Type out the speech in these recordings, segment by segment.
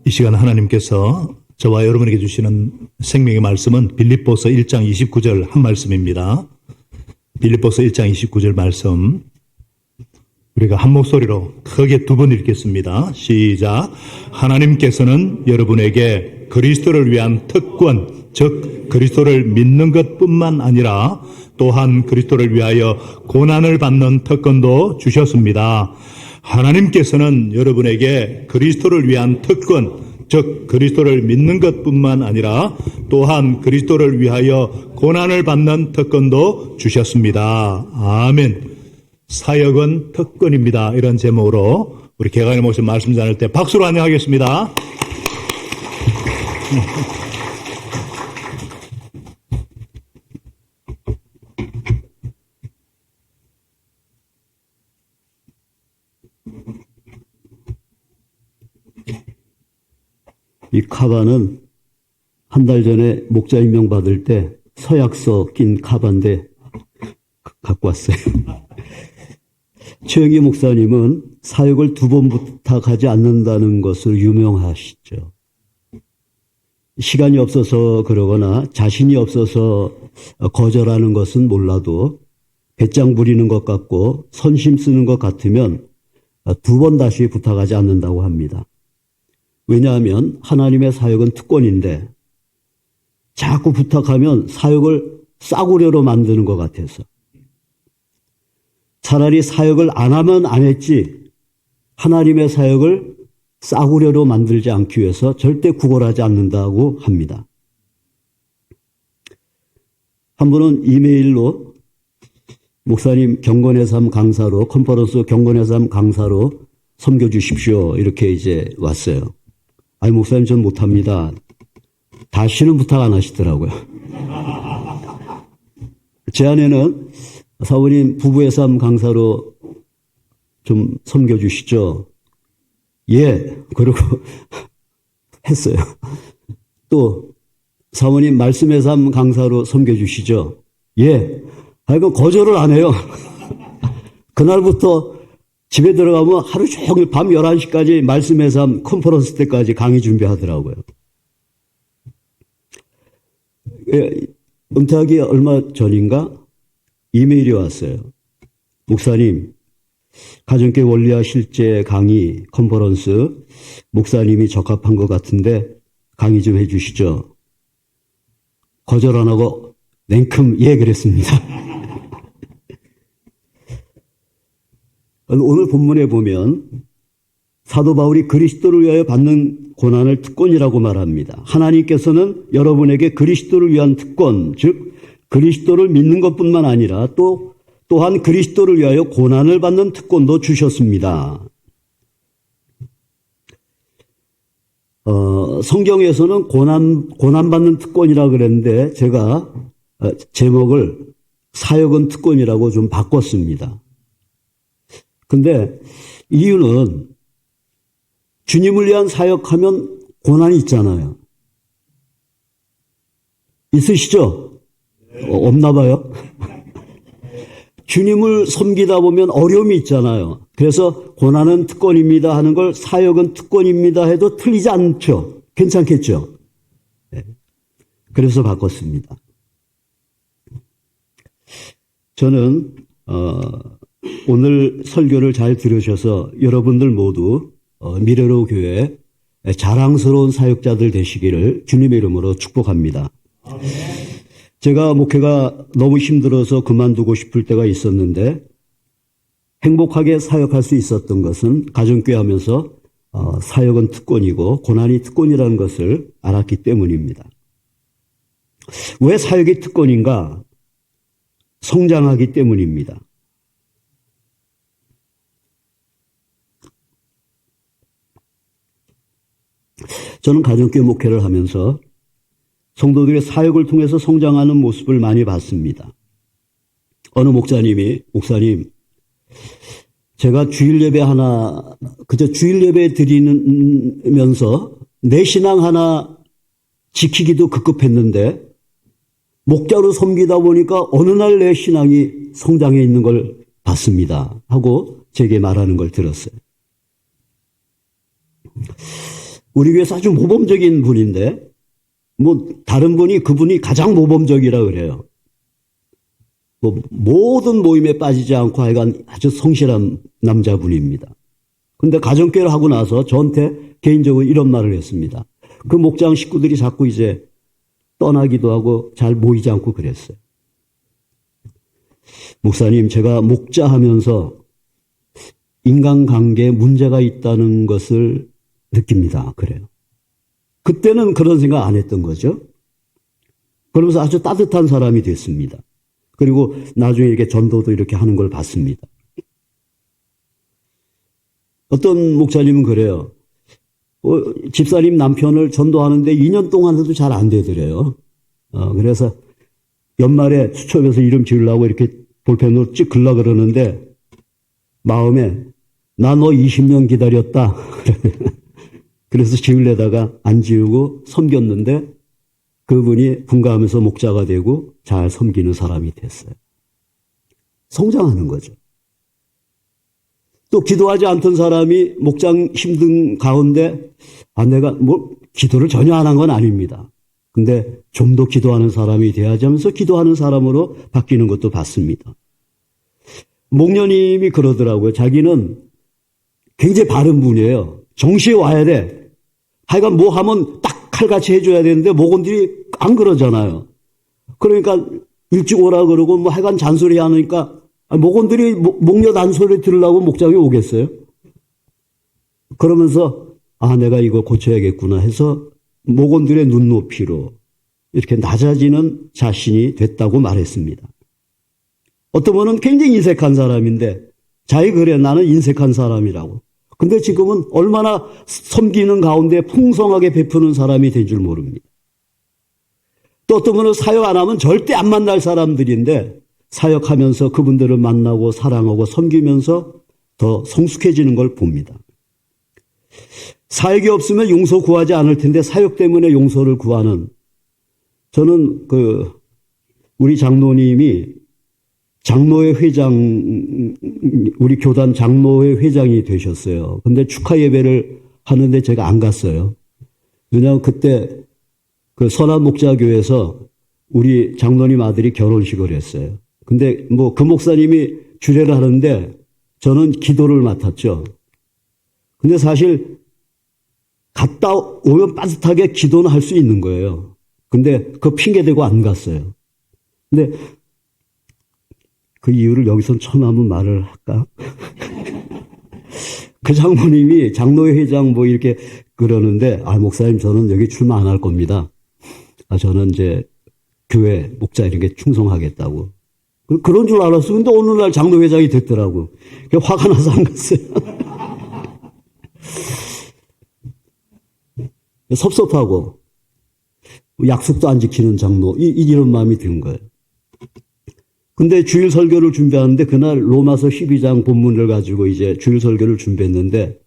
이 시간 하나님께서 저와 여러분에게 주시는 생명의 말씀은 빌립보서 1장 29절 한 말씀입니다. 빌립보서 1장 29절 말씀 우리가 한 목소리로 크게 두 번 읽겠습니다. 시작. 하나님께서는 여러분에게 그리스도를 위한 특권, 즉 그리스도를 믿는 것뿐만 아니라 또한 그리스도를 위하여 고난을 받는 특권도 주셨습니다. 하나님께서는 여러분에게 그리스도를 위한 특권, 즉 그리스도를 믿는 것뿐만 아니라 또한 그리스도를 위하여 고난을 받는 특권도 주셨습니다. 아멘. 사역은 특권입니다. 이런 제목으로 우리 개관의 모습 말씀 나눌 때 박수로 환영하겠습니다. 이 카바는 한 달 전에 목자 임명 받을 때 서약서 낀 카바인데 갖고 왔어요. 최영기 목사님은 사역을 두 번 부탁하지 않는다는 것을 유명하시죠. 시간이 없어서 그러거나 자신이 없어서 거절하는 것은 몰라도 배짱 부리는 것 같고 선심 쓰는 것 같으면 두 번 다시 부탁하지 않는다고 합니다. 왜냐하면 하나님의 사역은 특권인데 자꾸 부탁하면 사역을 싸구려로 만드는 것 같아서 차라리 사역을 안 하면 안 했지 하나님의 사역을 싸구려로 만들지 않기 위해서 절대 구걸하지 않는다고 합니다. 한 분은 이메일로 목사님 경건의 삶 강사로 컨퍼런스 경건의 삶 강사로 섬겨주십시오 이렇게 이제 왔어요. 아니 목사님 전 못합니다. 다시는 부탁 안 하시더라고요. 제 아내는 사모님 부부의 삶 강사로 좀 섬겨주시죠. 예, 그러고 했어요. 또 사모님 말씀의 삶 강사로 섬겨주시죠. 예, 하여간 거절을 안 해요. 그날부터 집에 들어가면 하루 종일 밤 11시까지 말씀의 삶 컨퍼런스 때까지 강의 준비하더라고요. 은퇴하기 얼마 전인가 이메일이 왔어요. 목사님, 가정교회 원리와 실제 강의 컨퍼런스 목사님이 적합한 것 같은데 강의 좀 해주시죠. 거절 안 하고 냉큼 예 그랬습니다. 오늘 본문에 보면 사도 바울이 그리스도를 위하여 받는 고난을 특권이라고 말합니다. 하나님께서는 여러분에게 그리스도를 위한 특권, 즉 그리스도를 믿는 것뿐만 아니라 또한 그리스도를 위하여 고난을 받는 특권도 주셨습니다. 성경에서는 고난받는 특권이라고 그랬는데 제가 제목을 사역은 특권이라고 좀 바꿨습니다. 근데 이유는 주님을 위한 사역하면 고난이 있잖아요. 있으시죠? 없나 봐요. 주님을 섬기다 보면 어려움이 있잖아요. 그래서 고난은 특권입니다 하는 걸 사역은 특권입니다 해도 틀리지 않죠. 괜찮겠죠? 그래서 바꿨습니다. 저는 오늘 설교를 잘 들으셔서 여러분들 모두 미래로 교회 자랑스러운 사역자들 되시기를 주님의 이름으로 축복합니다. 제가 목회가 너무 힘들어서 그만두고 싶을 때가 있었는데 행복하게 사역할 수 있었던 것은 가정교회 하면서 사역은 특권이고 고난이 특권이라는 것을 알았기 때문입니다. 왜 사역이 특권인가? 성장하기 때문입니다. 저는 가정교회 목회를 하면서 성도들의 사역을 통해서 성장하는 모습을 많이 봤습니다. 어느 목사님, 제가 주일 예배 그저 주일 예배 드리면서 내 신앙 하나 지키기도 급급했는데 목자로 섬기다 보니까 어느 날 내 신앙이 성장해 있는 걸 봤습니다. 하고 제게 말하는 걸 들었어요. 우리 교회에서 아주 모범적인 분인데, 다른 분이 그분이 가장 모범적이라 그래요. 모든 모임에 빠지지 않고 하여간 아주 성실한 남자분입니다. 근데 가정교회를 하고 나서 저한테 개인적으로 이런 말을 했습니다. 그 목장 식구들이 자꾸 이제 떠나기도 하고 잘 모이지 않고 그랬어요. 목사님, 제가 목자하면서 인간관계에 문제가 있다는 것을 느낍니다. 그래요. 그때는 그런 생각 안 했던 거죠. 그러면서 아주 따뜻한 사람이 됐습니다. 그리고 나중에 이렇게 전도도 이렇게 하는 걸 봤습니다. 어떤 목사님은 그래요. 집사님 남편을 전도하는데 2년 동안 해도 잘 안 되더래요. 그래서 연말에 수첩에서 이름 지으려고 이렇게 볼펜으로 찍 글라 그러는데 마음에 나 너 20년 기다렸다. 그래서 지으려다가 안 지우고 섬겼는데 그분이 분가하면서 목자가 되고 잘 섬기는 사람이 됐어요. 성장하는 거죠. 또 기도하지 않던 사람이 목장 힘든 가운데 내가 기도를 전혀 안 한 건 아닙니다. 근데 좀 더 기도하는 사람이 돼야지 하면서 기도하는 사람으로 바뀌는 것도 봤습니다. 목녀님이 그러더라고요. 자기는 굉장히 바른 분이에요. 정시에 와야 돼. 하여간 뭐 하면 딱 칼같이 해줘야 되는데 목원들이 안 그러잖아요. 그러니까 일찍 오라 그러고 하여간 잔소리 하니까 목원들이 목녀 단소리 들으려고 목장에 오겠어요? 그러면서 내가 이거 고쳐야겠구나 해서 목원들의 눈높이로 이렇게 낮아지는 자신이 됐다고 말했습니다. 어떤 분은 굉장히 인색한 사람인데 자기 그래 나는 인색한 사람이라고. 근데 지금은 얼마나 섬기는 가운데 풍성하게 베푸는 사람이 된 줄 모릅니다. 또 어떤 분은 사역 안 하면 절대 안 만날 사람들인데 사역하면서 그분들을 만나고 사랑하고 섬기면서 더 성숙해지는 걸 봅니다. 사역이 없으면 용서 구하지 않을 텐데 사역 때문에 용서를 구하는, 저는 우리 장로님이 장로회 회장, 우리 교단 장로회 회장이 되셨어요. 근데 축하 예배를 하는데 제가 안 갔어요. 왜냐하면 그때 선한 목자교회에서 우리 장로님 아들이 결혼식을 했어요. 근데 그 목사님이 주례를 하는데 저는 기도를 맡았죠. 근데 사실 갔다 오면 빠듯하게 기도는 할 수 있는 거예요. 근데 그 핑계대고 안 갔어요. 근데 그 이유를 여기서 처음 한번 말을 할까? 그 장모님이 장로회 회장 이렇게 그러는데, 목사님 저는 여기 출마 안 할 겁니다. 저는 이제 교회 목자 이렇게 충성하겠다고. 그런 줄 알았어. 근데 오늘날 장로회장이 됐더라고. 화가 나서 안 갔어요. 섭섭하고 약속도 안 지키는 장로, 이런 마음이 든 거예요. 근데 주일 설교를 준비하는데 그날 로마서 12장 본문을 가지고 이제 주일 설교를 준비했는데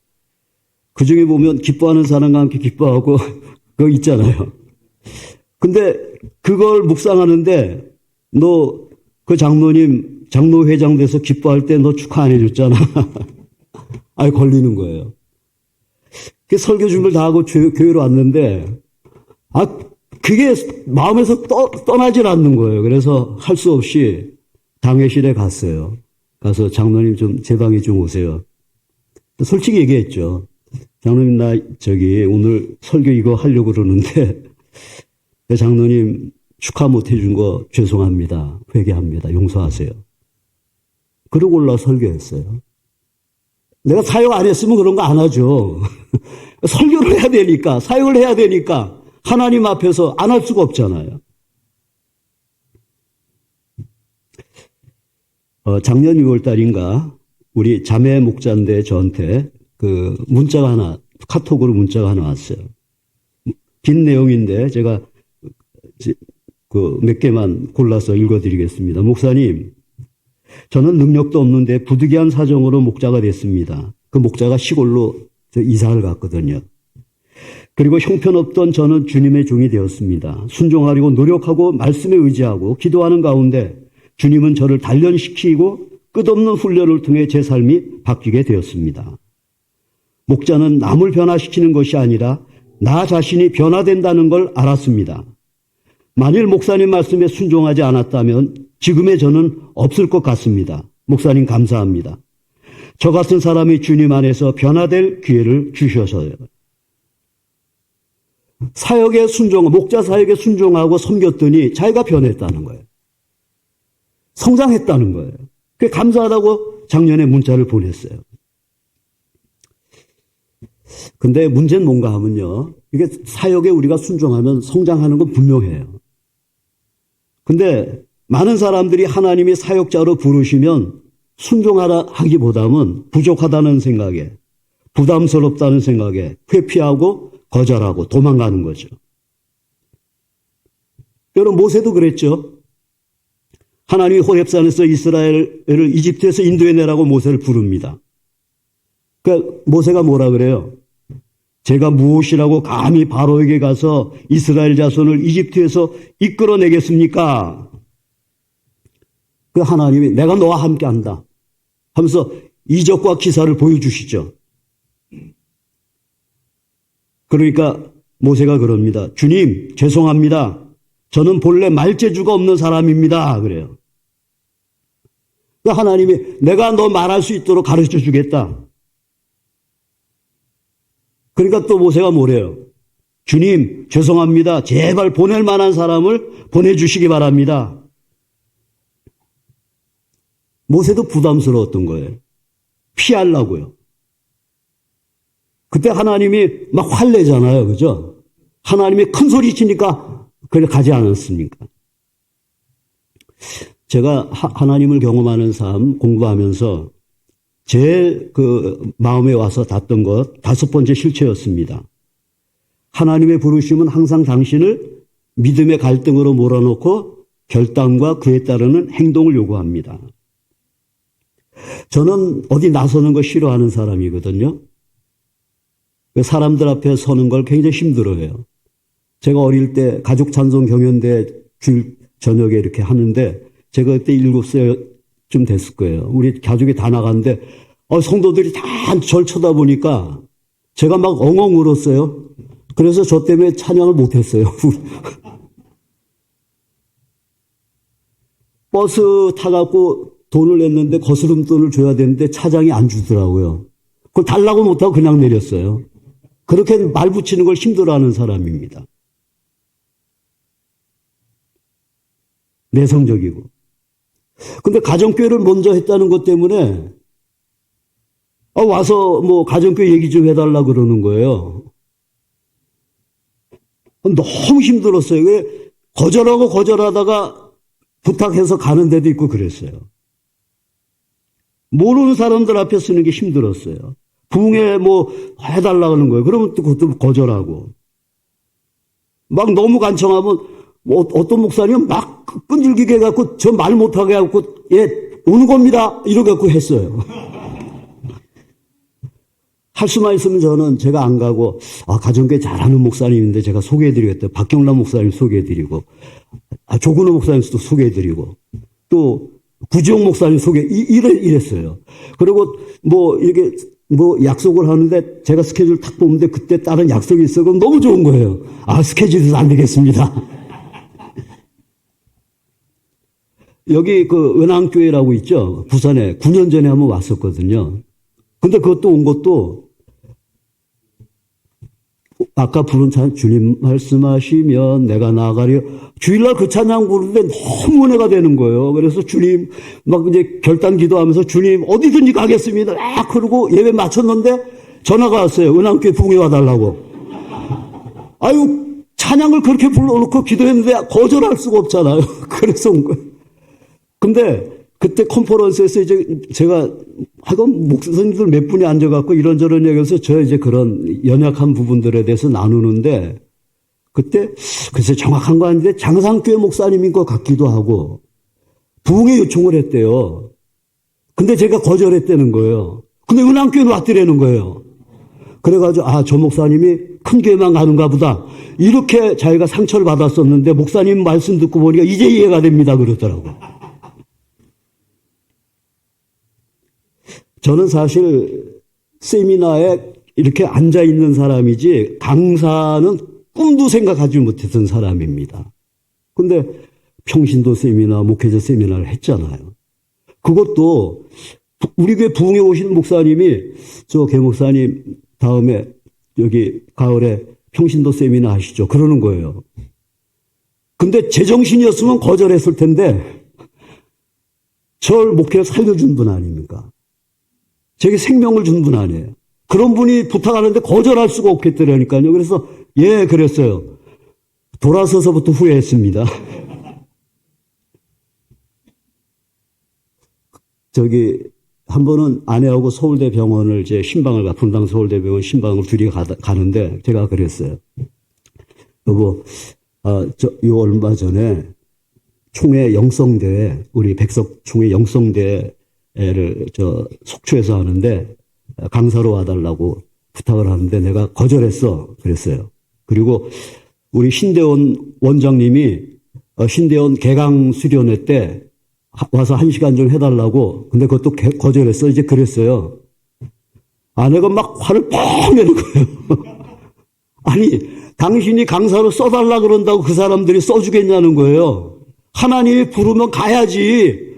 그 중에 보면 기뻐하는 사람과 함께 기뻐하고 그거 있잖아요. 근데 그걸 묵상하는데 너 그 장로님 장로회장 돼서 기뻐할 때 너 축하 안 해줬잖아. 걸리는 거예요. 설교 준비를 다 하고 교회로 왔는데 그게 마음에서 떠나질 않는 거예요. 그래서 할 수 없이 당회실에 갔어요. 가서 장로님 제 방에 좀 오세요. 솔직히 얘기했죠. 장로님 나 오늘 설교 이거 하려고 그러는데 장로님 축하 못 해준 거 죄송합니다. 회개합니다. 용서하세요. 그러고 올라 설교했어요. 내가 사역 안 했으면 그런 거 안 하죠. 설교를 해야 되니까, 사역을 해야 되니까 하나님 앞에서 안 할 수가 없잖아요. 작년 6월 달인가 우리 자매 목자인데 저한테 문자가 카톡으로 문자가 하나 왔어요. 긴 내용인데 제가 몇 개만 골라서 읽어드리겠습니다. 목사님, 저는 능력도 없는데 부득이한 사정으로 목자가 됐습니다. 그 목자가 시골로 이사를 갔거든요. 그리고 형편없던 저는 주님의 종이 되었습니다. 순종하려고 노력하고 말씀에 의지하고 기도하는 가운데 주님은 저를 단련시키고 끝없는 훈련을 통해 제 삶이 바뀌게 되었습니다. 목자는 남을 변화시키는 것이 아니라 나 자신이 변화된다는 걸 알았습니다. 만일 목사님 말씀에 순종하지 않았다면 지금의 저는 없을 것 같습니다. 목사님 감사합니다. 저 같은 사람이 주님 안에서 변화될 기회를 주셔서요. 사역에 목자 사역에 순종하고 섬겼더니 자기가 변했다는 거예요. 성장했다는 거예요. 그게 감사하다고 작년에 문자를 보냈어요. 근데 문제는 뭔가 하면요. 이게 사역에 우리가 순종하면 성장하는 건 분명해요. 근데 많은 사람들이 하나님이 사역자로 부르시면 순종하라 하기보다는 부족하다는 생각에, 부담스럽다는 생각에 회피하고 거절하고 도망가는 거죠. 여러분 모세도 그랬죠. 하나님이 호렙산에서 이스라엘을 이집트에서 인도해내라고 모세를 부릅니다. 그러니까 모세가 뭐라 그래요? 제가 무엇이라고 감히 바로에게 가서 이스라엘 자손을 이집트에서 이끌어내겠습니까? 그 하나님이 내가 너와 함께한다 하면서 이적과 기사를 보여주시죠. 그러니까 모세가 그럽니다. 주님 죄송합니다. 저는 본래 말재주가 없는 사람입니다. 그래요. 그러니까 하나님이 내가 너 말할 수 있도록 가르쳐 주겠다. 그러니까 또 모세가 뭐래요? 주님 죄송합니다. 제발 보낼 만한 사람을 보내주시기 바랍니다. 모세도 부담스러웠던 거예요. 피하려고요. 그때 하나님이 막 화내잖아요. 그죠? 하나님이 큰 소리 치니까 그래 가지 않았습니까? 제가 하나님을 경험하는 삶 공부하면서 제 마음에 와서 닿던 것 5번째 실체였습니다. 하나님의 부르심은 항상 당신을 믿음의 갈등으로 몰아넣고 결단과 그에 따르는 행동을 요구합니다. 저는 어디 나서는 거 싫어하는 사람이거든요. 사람들 앞에 서는 걸 굉장히 힘들어해요. 제가 어릴 때 가족 찬송 경연대 주일 저녁에 이렇게 하는데 제가 그때 7살쯤 됐을 거예요. 우리 가족이 다 나갔는데 성도들이 다 절 쳐다보니까 제가 막 엉엉 울었어요. 그래서 저 때문에 찬양을 못했어요. 버스 타갖고 돈을 냈는데 거스름 돈을 줘야 되는데 차장이 안 주더라고요. 그걸 달라고 못하고 그냥 내렸어요. 그렇게 말 붙이는 걸 힘들어하는 사람입니다. 내성적이고. 근데 가정교회를 먼저 했다는 것 때문에 와서 뭐 가정교회 얘기 좀 해달라 그러는 거예요. 너무 힘들었어요. 왜 거절하다가 부탁해서 가는 데도 있고 그랬어요. 모르는 사람들 앞에 쓰는 게 힘들었어요. 부흥회 뭐 해달라 그러는 거예요. 그러면 또 그것도 거절하고. 막 너무 간청하면 어떤 목사님은 막 끈질기게 해갖고 저 말 못하게 해갖고 오는 겁니다. 이렇게 갖고 했어요. 할 수만 있으면 저는 제가 안 가고 가정교회 잘하는 목사님인데 제가 소개해드리겠다. 박경란 목사님 소개해드리고 조근호 목사님도 소개해드리고 또 구지용 목사님 이랬어요. 그리고 이렇게 약속을 하는데 제가 스케줄 탁 보는데 그때 다른 약속이 있어. 그럼 너무 좋은 거예요. 스케줄이 안 되겠습니다. 여기 은항교회라고 있죠. 부산에 9년 전에 한번 왔었거든요. 근데 그것도 온 것도 아까 부른 찬양 주님 말씀하시면 내가 나아가려 주일날 그 찬양 부르는데 너무 은혜가 되는 거예요. 그래서 주님 막 이제 결단 기도하면서 주님 어디든지 가겠습니다. 그러고 예배 마쳤는데 전화가 왔어요. 은항교회 부흥회 와달라고. 찬양을 그렇게 불러놓고 기도했는데 거절할 수가 없잖아요. 그래서 온 거예요. 근데 그때 컨퍼런스에서 이제 제가 목사님들 몇 분이 앉아갖고 이런저런 얘기해서 저 이제 그런 연약한 부분들에 대해서 나누는데 그때 글쎄 정확한 거 아닌데 장상교회 목사님인 것 같기도 하고 부흥회 요청을 했대요. 근데 제가 거절했다는 거예요. 근데 은항교회는 왔더라는 거예요. 그래가지고 저 목사님이 큰 교회만 가는가 보다. 이렇게 자기가 상처를 받았었는데 목사님 말씀 듣고 보니까 이제 이해가 됩니다. 그러더라고요. 저는 사실 세미나에 이렇게 앉아 있는 사람이지 강사는 꿈도 생각하지 못했던 사람입니다. 근데 평신도 세미나, 목회자 세미나를 했잖아요. 그것도 우리 교회 부흥에 오신 목사님이 저 개 목사님 다음에 여기 가을에 평신도 세미나 하시죠. 그러는 거예요. 근데 제정신이었으면 거절했을 텐데 저를 목회를 살려준 분 아닙니까? 제게 생명을 준 분 아니에요. 그런 분이 부탁하는데 거절할 수가 없겠더라니까요. 그래서 예 그랬어요. 돌아서서부터 후회했습니다. 저기 한 번은 아내하고 서울대 병원을 이제 신방을 분당 서울대 병원 신방을 둘이 가는데 제가 그랬어요. 여보, 요 얼마 전에 총회 영성대회 우리 백석 총회 영성대회를 속초에서 하는데 강사로 와달라고 부탁을 하는데 내가 거절했어. 그랬어요. 그리고 우리 신대원 원장님이 신대원 개강 수련회 때 와서 1시간 좀 해달라고. 근데 그것도 거절했어. 이제 그랬어요. 아내가 막 화를 뻥 내는 거예요. 아니, 당신이 강사로 써달라 그런다고 그 사람들이 써주겠냐는 거예요. 하나님이 부르면 가야지.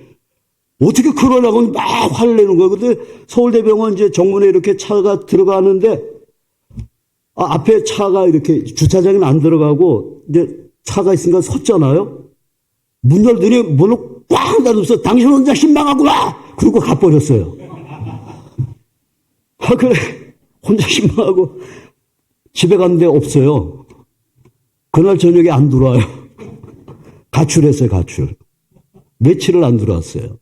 어떻게 그러려고 막 화를 내는 거예요. 근데 서울대병원 이제 정문에 이렇게 차가 들어가는데, 앞에 차가 이렇게 주차장에는 안 들어가고, 이제 차가 있으니까 섰잖아요. 문 열더니 문을 꽉 닫으면서 당신 혼자 신방하구나! 그러고 가버렸어요. 그래. 혼자 신방하고 집에 갔는데 없어요. 그날 저녁에 안 들어와요. 가출했어요, 가출. 며칠을 안 들어왔어요.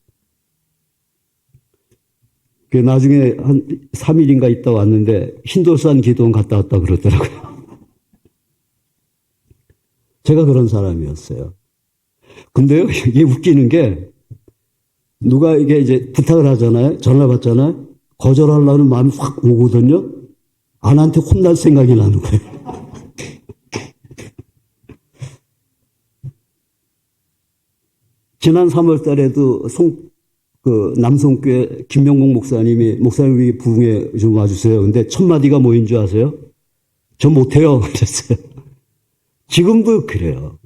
나중에 한 3일인가 있다 왔는데 신돌산 기도원 갔다 왔다 그러더라고요. 제가 그런 사람이었어요. 근데요, 이게 웃기는 게 누가 이게 이제 부탁을 하잖아요. 전화 받잖아요. 거절하려는 마음이 확 오거든요. 아내한테 혼날 생각이 나는 거예요. 지난 3월 달에도 남성교회 김명국 목사님이 목사님 우리 부흥회 좀 와주세요. 근데 첫 마디가 뭐인 줄 아세요? 저 못해요. 그랬어요. 지금도 그래요.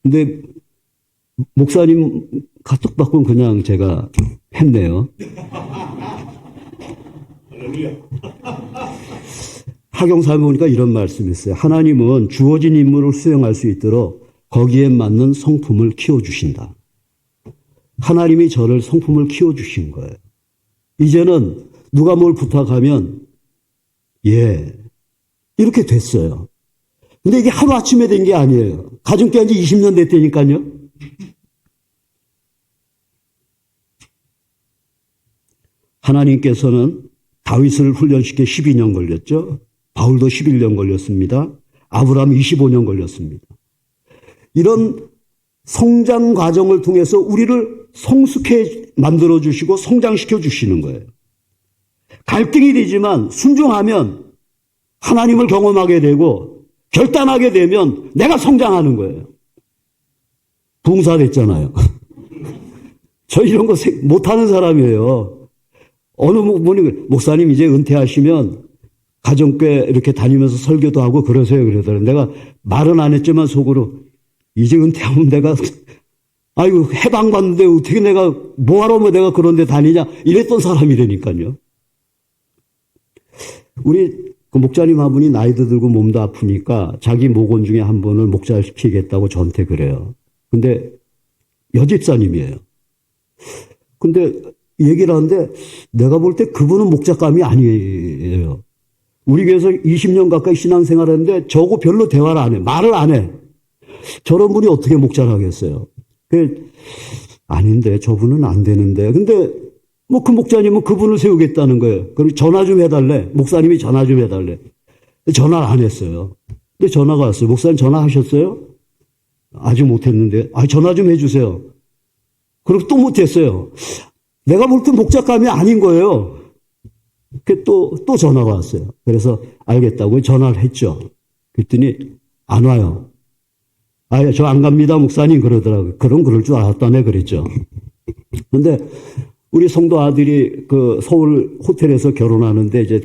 근데 목사님 카톡 그냥 제가 했네요. 하경사에 보니까 이런 말씀이 있어요. 하나님은 주어진 임무를 수행할 수 있도록 거기에 맞는 성품을 키워주신다. 하나님이 저를 성품을 키워주신 거예요. 이제는 누가 뭘 부탁하면 예 이렇게 됐어요. 근데 이게 하루아침에 된 게 아니에요. 가정교회 한 지 20년 됐다니까요. 하나님께서는 다윗을 훈련시켜 12년 걸렸죠. 바울도 11년 걸렸습니다. 아브라함 25년 걸렸습니다. 이런 성장 과정을 통해서 우리를 성숙해 만들어 주시고 성장시켜 주시는 거예요. 갈등이 되지만 순종하면 하나님을 경험하게 되고 결단하게 되면 내가 성장하는 거예요. 부흥사 됐잖아요. 저 이런 거 못하는 사람이에요. 어느 분이 목사님 이제 은퇴하시면 가정교회 이렇게 다니면서 설교도 하고 그러세요. 그러더라고요. 내가 말은 안 했지만 속으로 이제 은퇴하면 내가 아이고 해방받는데 어떻게 내가 뭐하러 내가 그런 데 다니냐 이랬던 사람이라니까요. 우리 그 목사님 한 분이 나이도 들고 몸도 아프니까 자기 목원 중에 한 분을 목자를 시키겠다고 저한테 그래요. 근데 여집사님이에요. 근데 얘기를 하는데 내가 볼 때 그분은 목자감이 아니에요. 우리 교회에서 20년 가까이 신앙생활을 했는데 저하고 별로 대화를 안 해. 말을 안 해. 저런 분이 어떻게 목자를 하겠어요. 아닌데 저분은 안 되는데. 근데 뭐 그 목자님은 그분을 세우겠다는 거예요. 그럼 전화 좀 해달래. 목사님이 전화 좀 해달래. 전화를 안 했어요. 근데 전화가 왔어요. 목사님 전화하셨어요? 아직 못했는데. 전화 좀 해주세요. 그리고 또 못했어요. 내가 볼 때 목자감이 아닌 거예요. 또 전화가 왔어요. 그래서 알겠다고 전화를 했죠. 그랬더니 안 와요. 저 안 갑니다, 목사님 그러더라고요. 그럼 그럴 줄 알았다네 그랬죠. 근데 우리 성도 아들이 그 서울 호텔에서 결혼하는데 이제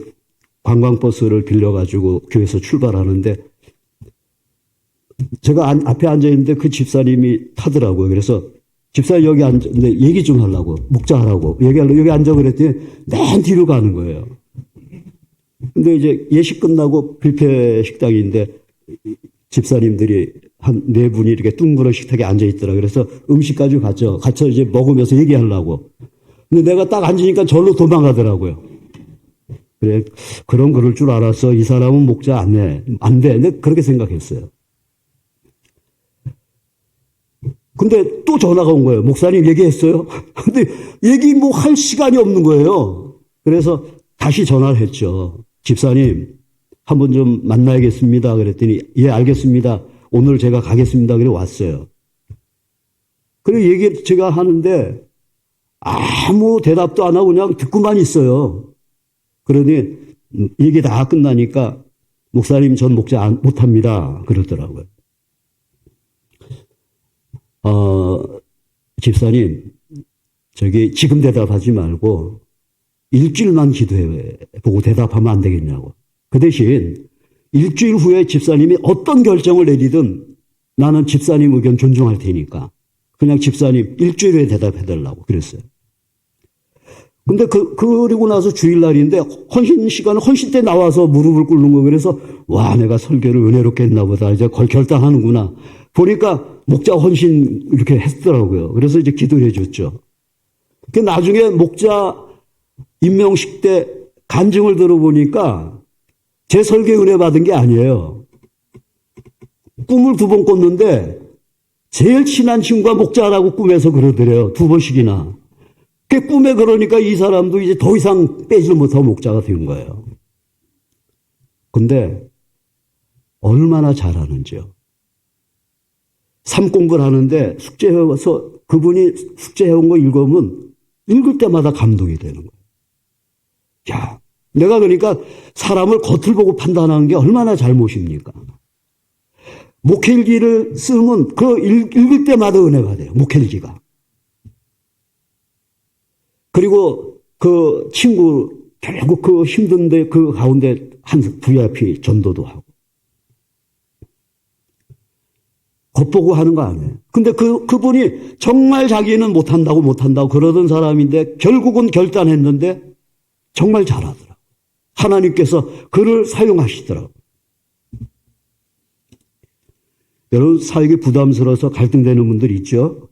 관광버스를 빌려가지고 교회에서 출발하는데 제가 앞에 앉아있는데 그 집사님이 타더라고요. 그래서 집사님 여기 앉는데 얘기 좀 하려고, 목자하라고, 얘기하려고 여기 앉아 그랬더니 맨 뒤로 가는 거예요. 근데 이제 예식 끝나고 뷔페 식당인데 집사님들이 한 네 분이 이렇게 둥그런 식탁에 앉아있더라. 그래서 음식 가지고 갔죠. 같이 이제 먹으면서 얘기하려고. 근데 내가 딱 앉으니까 절로 도망가더라고요. 그래, 그럴 줄 알았어. 이 사람은 목자 안 돼. 근데 그렇게 생각했어요. 근데 또 전화가 온 거예요. 목사님 얘기했어요? 근데 얘기 뭐 할 시간이 없는 거예요. 그래서 다시 전화를 했죠. 집사님, 한번 좀 만나야겠습니다. 그랬더니, 예, 알겠습니다. 오늘 제가 가겠습니다. 그래 왔어요. 그래 얘기 제가 하는데 아무 대답도 안 하고 그냥 듣고만 있어요. 그러니 얘기 다 끝나니까 목사님 전 목자 못합니다. 그러더라고요. 집사님, 저기 지금 대답하지 말고 일주일만 기도해 보고 대답하면 안 되겠냐고. 그 대신 일주일 후에 집사님이 어떤 결정을 내리든 나는 집사님 의견 존중할 테니까 그냥 집사님 일주일 후에 대답해 달라고 그랬어요. 근데 그리고 나서 주일날인데 헌신 시간, 헌신 때 나와서 무릎을 꿇는 거 그래서 와, 내가 설교를 은혜롭게 했나 보다. 이제 결단하는구나. 보니까 목자 헌신 이렇게 했더라고요. 그래서 이제 기도를 해줬죠. 그 나중에 목자 임명식 때 간증을 들어보니까 제 설교에 은혜 받은 게 아니에요. 꿈을 2번 꿨는데 제일 친한 친구가 목자라고 꿈에서 그러더래요. 2번씩이나. 그 꿈에 그러니까 이 사람도 이제 더 이상 빼지 못하고 목자가 된 거예요. 근데 얼마나 잘하는지요. 삶 공부를 하는데 숙제해서 그분이 숙제해온 거 읽으면 읽을 때마다 감동이 되는 거예요. 야, 내가 그러니까 사람을 겉을 보고 판단하는 게 얼마나 잘못입니까? 목회일기를 쓰면 그 읽을 때마다 은혜 받아요. 목회일기가. 그리고 그 친구 결국 그 힘든데 그 가운데 한 VIP 전도도 하고. 겉보고 하는 거 아니에요. 근데 그분이 정말 자기는 못한다고 그러던 사람인데 결국은 결단했는데 정말 잘하더라고요. 하나님께서 그를 사용하시더라고요. 여러분 사역이 부담스러워서 갈등되는 분들 있죠?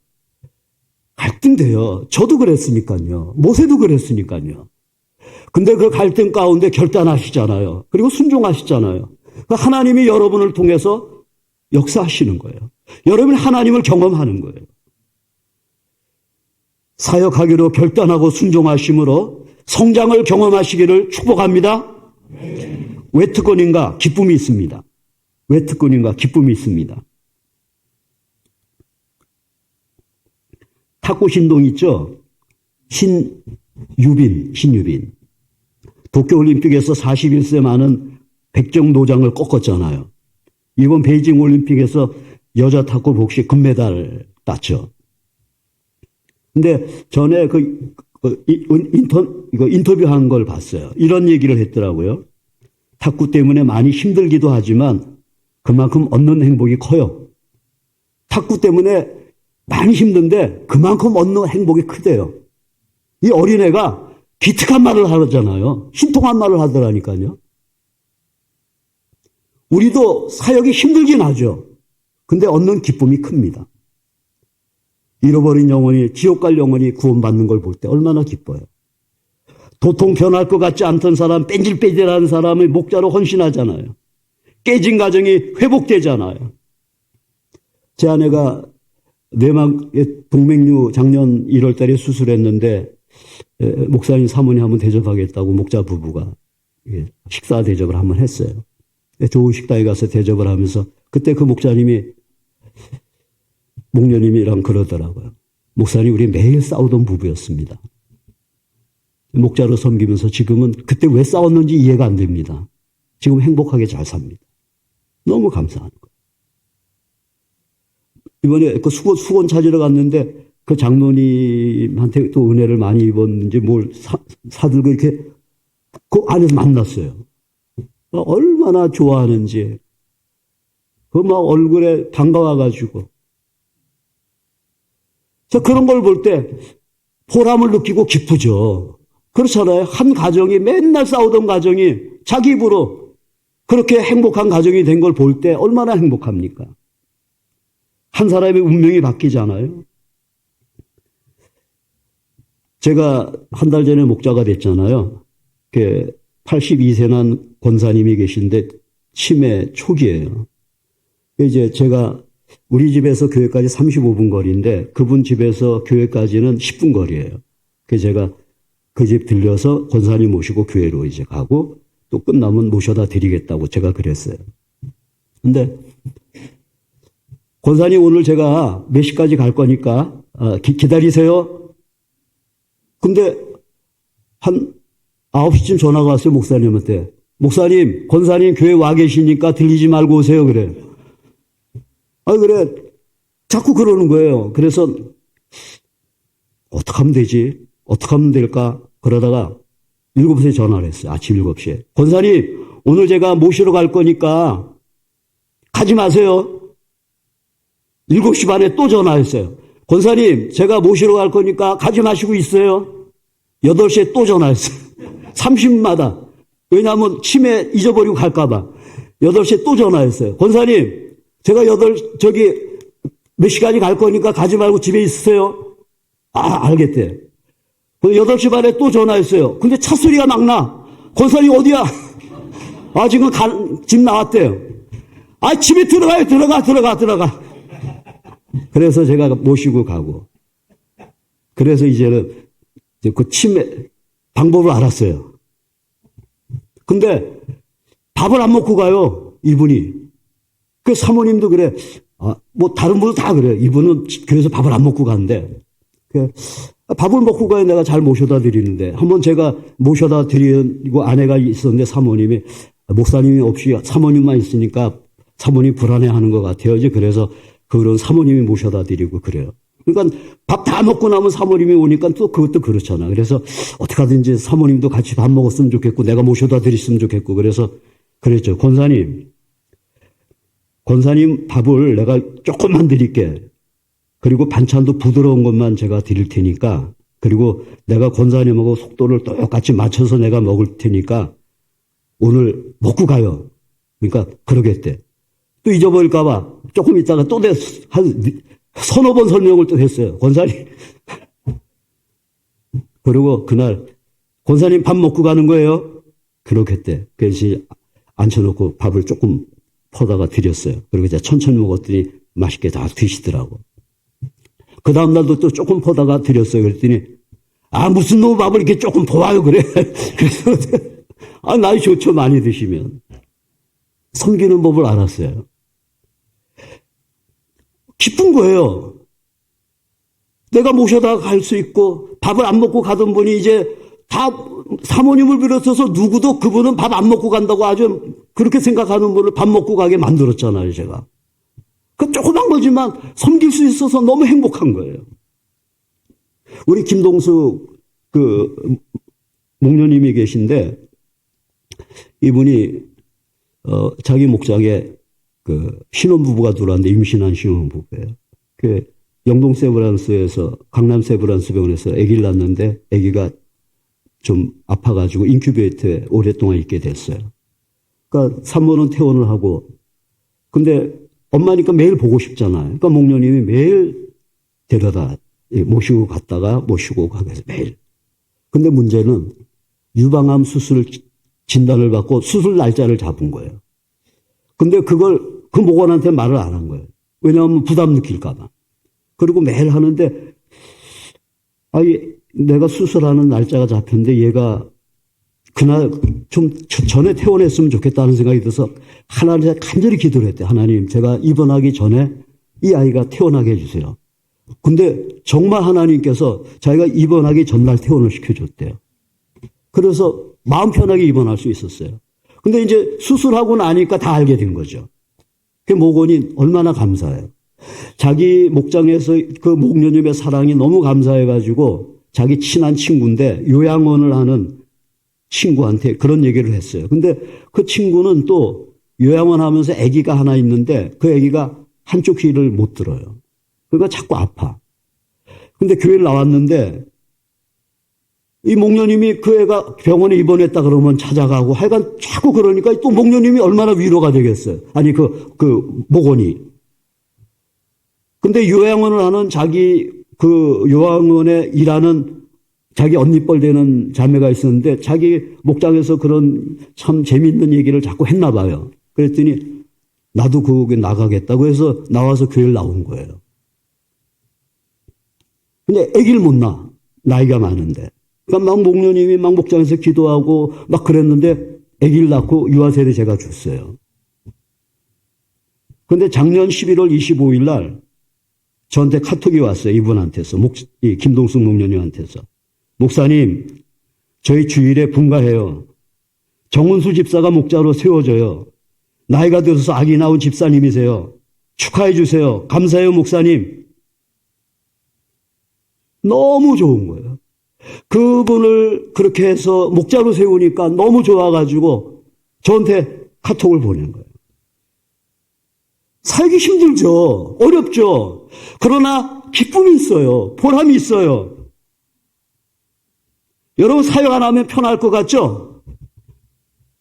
갈등돼요. 저도 그랬으니까요. 모세도 그랬으니까요. 근데 그 갈등 가운데 결단하시잖아요. 그리고 순종하시잖아요. 하나님이 여러분을 통해서 역사하시는 거예요. 여러분이 하나님을 경험하는 거예요. 사역하기로 결단하고 순종하심으로 성장을 경험하시기를 축복합니다. 왜 특권인가? 기쁨이 있습니다. 왜 특권인가? 기쁨이 있습니다. 탁구 신동 있죠? 신유빈. 도쿄올림픽에서 41세 많은 백정노장을 꺾었잖아요. 이번 베이징 올림픽에서 여자 탁구 복식 금메달 땄죠. 근데 전에 인터뷰한 걸 봤어요. 이런 얘기를 했더라고요. 탁구 때문에 많이 힘들기도 하지만 그만큼 얻는 행복이 커요. 탁구 때문에 많이 힘든데 그만큼 얻는 행복이 크대요. 이 어린애가 기특한 말을 하잖아요. 신통한 말을 하더라니까요. 우리도 사역이 힘들긴 하죠. 근데 얻는 기쁨이 큽니다. 잃어버린 영혼이, 지옥 갈 영혼이 구원받는 걸 볼 때 얼마나 기뻐요. 도통 변할 것 같지 않던 사람, 뺀질뺀질하는 사람이 목자로 헌신하잖아요. 깨진 가정이 회복되잖아요. 제 아내가 뇌막의 동맥류 작년 1월 달에 수술했는데 목사님 사모님 한번 대접하겠다고 목자 부부가 식사 대접을 한번 했어요. 좋은 식당에 가서 대접을 하면서 그때 그 목자님이 목녀님이랑 그러더라고요. 목사님 우리 매일 싸우던 부부였습니다. 목자로 섬기면서 지금은 그때 왜 싸웠는지 이해가 안 됩니다. 지금 행복하게 잘 삽니다. 너무 감사한 거예요. 이번에 그 수건 찾으러 갔는데 그 장로님한테 또 은혜를 많이 입었는지 뭘 사들고 이렇게 그 안에서 만났어요. 얼마나 좋아하는지. 그 막 얼굴에 반가워가지고. 그런 걸 볼 때 보람을 느끼고 기쁘죠. 그렇잖아요. 한 가정이 맨날 싸우던 가정이 자기 입으로 그렇게 행복한 가정이 된 걸 볼 때 얼마나 행복합니까? 한 사람의 운명이 바뀌잖아요. 제가 한 달 전에 목자가 됐잖아요. 82세 난 권사님이 계신데 치매 초기예요. 이제 제가 우리 집에서 교회까지 35분 거리인데 그분 집에서 교회까지는 10분 거리예요. 그래서 제가 그 집 들려서 권사님 모시고 교회로 이제 가고 또 끝나면 모셔다 드리겠다고 제가 그랬어요. 근데 권사님 오늘 제가 몇 시까지 갈 거니까 기다리세요. 근데 한 9시쯤 전화가 왔어요. 목사님한테. 목사님, 권사님 교회 와 계시니까 들리지 말고 오세요. 그래. 그래. 자꾸 그러는 거예요. 그래서 어떻게 하면 되지? 어떻게 하면 될까? 그러다가 7시에 전화를 했어요. 아침 7시에. 권사님, 오늘 제가 모시러 갈 거니까 가지 마세요. 7시 반에 또 전화했어요. 권사님, 제가 모시러 갈 거니까 가지 마시고 있어요. 8시에 또 전화했어요. 30분마다. 왜냐하면 치매 잊어버리고 갈까봐. 8시에 또 전화했어요. 권사님, 제가 몇 시까지 갈 거니까 가지 말고 집에 있으세요. 알겠대. 8시 반에 또 전화했어요. 근데 차 소리가 막 나. 권사님 어디야? 지금 집 나왔대요. 집에 들어가요. 들어가. 그래서 제가 모시고 가고. 그래서 이제는 그 치매 방법을 알았어요. 근데 밥을 안 먹고 가요. 이분이. 그 사모님도 그래. 다른 분도 다 그래요. 이분은 교회에서 밥을 안 먹고 가는데. 밥을 먹고 가야 내가 잘 모셔다 드리는데. 한번 제가 모셔다 드리고 아내가 있었는데 사모님이 목사님이 없이 사모님만 있으니까 사모님 불안해하는 것 같아요. 이제 그래서 그런 사모님이 모셔다 드리고 그래요. 그러니까 밥 다 먹고 나면 사모님이 오니까 또 그것도 그렇잖아. 그래서 어떻게 하든지 사모님도 같이 밥 먹었으면 좋겠고 내가 모셔다 드렸으면 좋겠고 그래서 그랬죠. 권사님 밥을 내가 조금만 드릴게. 그리고 반찬도 부드러운 것만 제가 드릴 테니까 그리고 내가 권사님하고 속도를 똑같이 맞춰서 내가 먹을 테니까 오늘 먹고 가요. 그러니까 그러겠대. 또 잊어버릴까 봐 조금 있다가 또 한 서너 번 설명을 또 했어요. 권사님. 그리고 그날 권사님 밥 먹고 가는 거예요. 그렇겠대. 그래서 앉혀놓고 밥을 조금 퍼다가 드렸어요. 그리고 이제 천천히 먹었더니 맛있게 다 드시더라고. 그 다음날도 또 조금 퍼다가 드렸어요. 그랬더니 무슨 놈의 밥을 이렇게 조금 퍼와요 그래. 그래서 나이 좋죠. 많이 드시면. 섬기는 법을 알았어요. 기쁜 거예요. 내가 모셔다 갈 수 있고 밥을 안 먹고 가던 분이 이제 다 사모님을 비롯해서 누구도 그분은 밥 안 먹고 간다고 아주 그렇게 생각하는 분을 밥 먹고 가게 만들었잖아요. 제가. 그 조그만 거지만 섬길 수 있어서 너무 행복한 거예요. 우리 김동수 목녀님이 계신데 이분이 자기 목장에 신혼부부가 들어왔는데 임신한 신혼부부예요. 영동 세브란스에서 강남 세브란스 병원에서 아기를 낳았는데 아기가 좀 아파가지고 인큐베이터에 오랫동안 있게 됐어요. 그러니까 산모는 퇴원을 하고 근데 엄마니까 매일 보고 싶잖아요. 그러니까 목녀님이 매일 데려다 모시고 갔다가 모시고 가고 해서 매일. 근데 문제는 유방암 수술 진단을 받고 수술 날짜를 잡은 거예요. 근데 그걸 그 목원한테 말을 안 한 거예요. 왜냐하면 부담 느낄까봐. 그리고 매일 하는데, 내가 수술하는 날짜가 잡혔는데 얘가 그날 좀 전에 퇴원했으면 좋겠다는 생각이 들어서 하나님께 간절히 기도를 했대. 하나님, 제가 입원하기 전에 이 아이가 퇴원하게 해주세요. 근데 정말 하나님께서 자기가 입원하기 전날 퇴원을 시켜줬대요. 그래서 마음 편하게 입원할 수 있었어요. 근데 이제 수술하고 나니까 다 알게 된 거죠. 그 목원이 얼마나 감사해요. 자기 목장에서 그 목련님의 사랑이 너무 감사해가지고 자기 친한 친구인데 요양원을 하는 친구한테 그런 얘기를 했어요. 근데 그 친구는 또 요양원 하면서 아기가 하나 있는데 그 아기가 한쪽 귀를 못 들어요. 그러니까 자꾸 아파. 근데 교회를 나왔는데 이 목련님이 그 애가 병원에 입원했다 그러면 찾아가고 하여간 자꾸 그러니까 또 목련님이 얼마나 위로가 되겠어요. 아니 그 목원이. 근데 요양원을 하는 자기 그 요양원에 일하는 자기 언니뻘 되는 자매가 있었는데 자기 목장에서 그런 참 재밌는 얘기를 자꾸 했나 봐요. 그랬더니 나도 거기 나가겠다고 해서 나와서 교회를 나온 거예요. 근데 아기를 못 낳아. 나이가 많은데. 그러니까 막 목련님이 막 목장에서 기도하고 막 그랬는데 아기를 낳고 유아세례 제가 줬어요. 근데 작년 11월 25일 날 저한테 카톡이 왔어요. 이분한테서. 김동숙 목련님한테서. 목사님, 저희 주일에 분가해요. 정은수 집사가 목자로 세워져요. 나이가 들어서 아기 낳은 집사님이세요. 축하해 주세요. 감사해요, 목사님. 너무 좋은 거예요. 그분을 그렇게 해서 목자로 세우니까 너무 좋아가지고 저한테 카톡을 보낸 거예요. 살기 힘들죠. 어렵죠. 그러나 기쁨이 있어요. 보람이 있어요. 여러분 사역 안 하면 편할 것 같죠?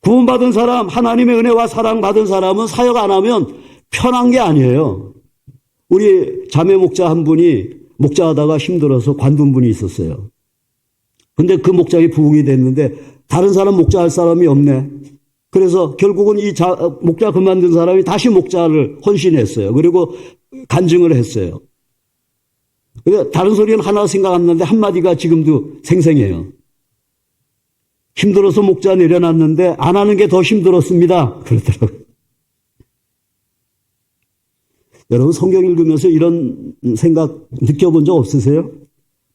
구원받은 사람, 하나님의 은혜와 사랑받은 사람은 사역 안 하면 편한 게 아니에요. 우리 자매 목자 한 분이 목자하다가 힘들어서 관둔 분이 있었어요. 근데 그 목장이 부흥이 됐는데 다른 사람 목자할 사람이 없네. 그래서 결국은 이 목자 그만둔 사람이 다시 목자를 헌신했어요. 그리고 간증을 했어요. 다른 소리는 하나 생각 안 나는데 한마디가 지금도 생생해요. 힘들어서 목자 내려놨는데 안 하는 게 더 힘들었습니다. 그러더라고요. 여러분 성경 읽으면서 이런 생각 느껴본 적 없으세요?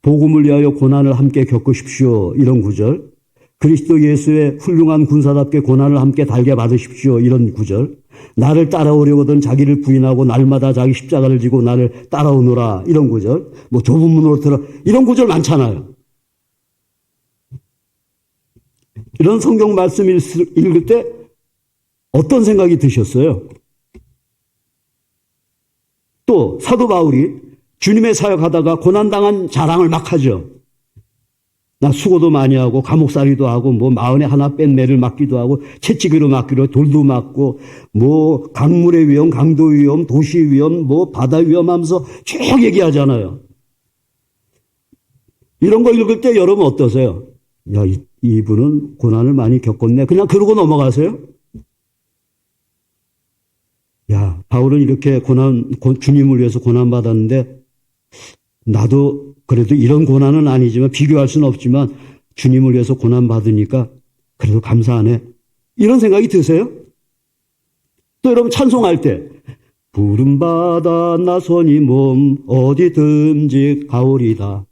복음을 위하여 고난을 함께 겪으십시오. 이런 구절. 그리스도 예수의 훌륭한 군사답게 고난을 함께 달게 받으십시오. 이런 구절. 나를 따라오려거든 자기를 부인하고 날마다 자기 십자가를 지고 나를 따라오노라. 이런 구절. 뭐 좁은 문으로 들어. 이런 구절 많잖아요. 이런 성경 말씀 읽을 때 어떤 생각이 드셨어요? 또 사도 바울이 주님의 사역하다가 고난당한 자랑을 막 하죠. 나 수고도 많이 하고 감옥살이도 하고 뭐 마흔에 하나 뺀 매를 맞기도 하고 채찍으로 맞기로 돌도 맞고 뭐 강물의 위험, 강도 위험, 도시 위험, 뭐 바다 위험하면서 쭉 얘기하잖아요. 이런 거 읽을 때 여러분 어떠세요? 야, 이분은 고난을 많이 겪었네. 그냥 그러고 넘어가세요? 야, 바울은 이렇게 주님을 위해서 고난받았는데 나도 그래도 이런 고난은 아니지만 비교할 수는 없지만 주님을 위해서 고난받으니까 그래도 감사하네. 이런 생각이 드세요? 또 여러분 찬송할 때 부름받아 나서니 몸 어디든지 가오리다.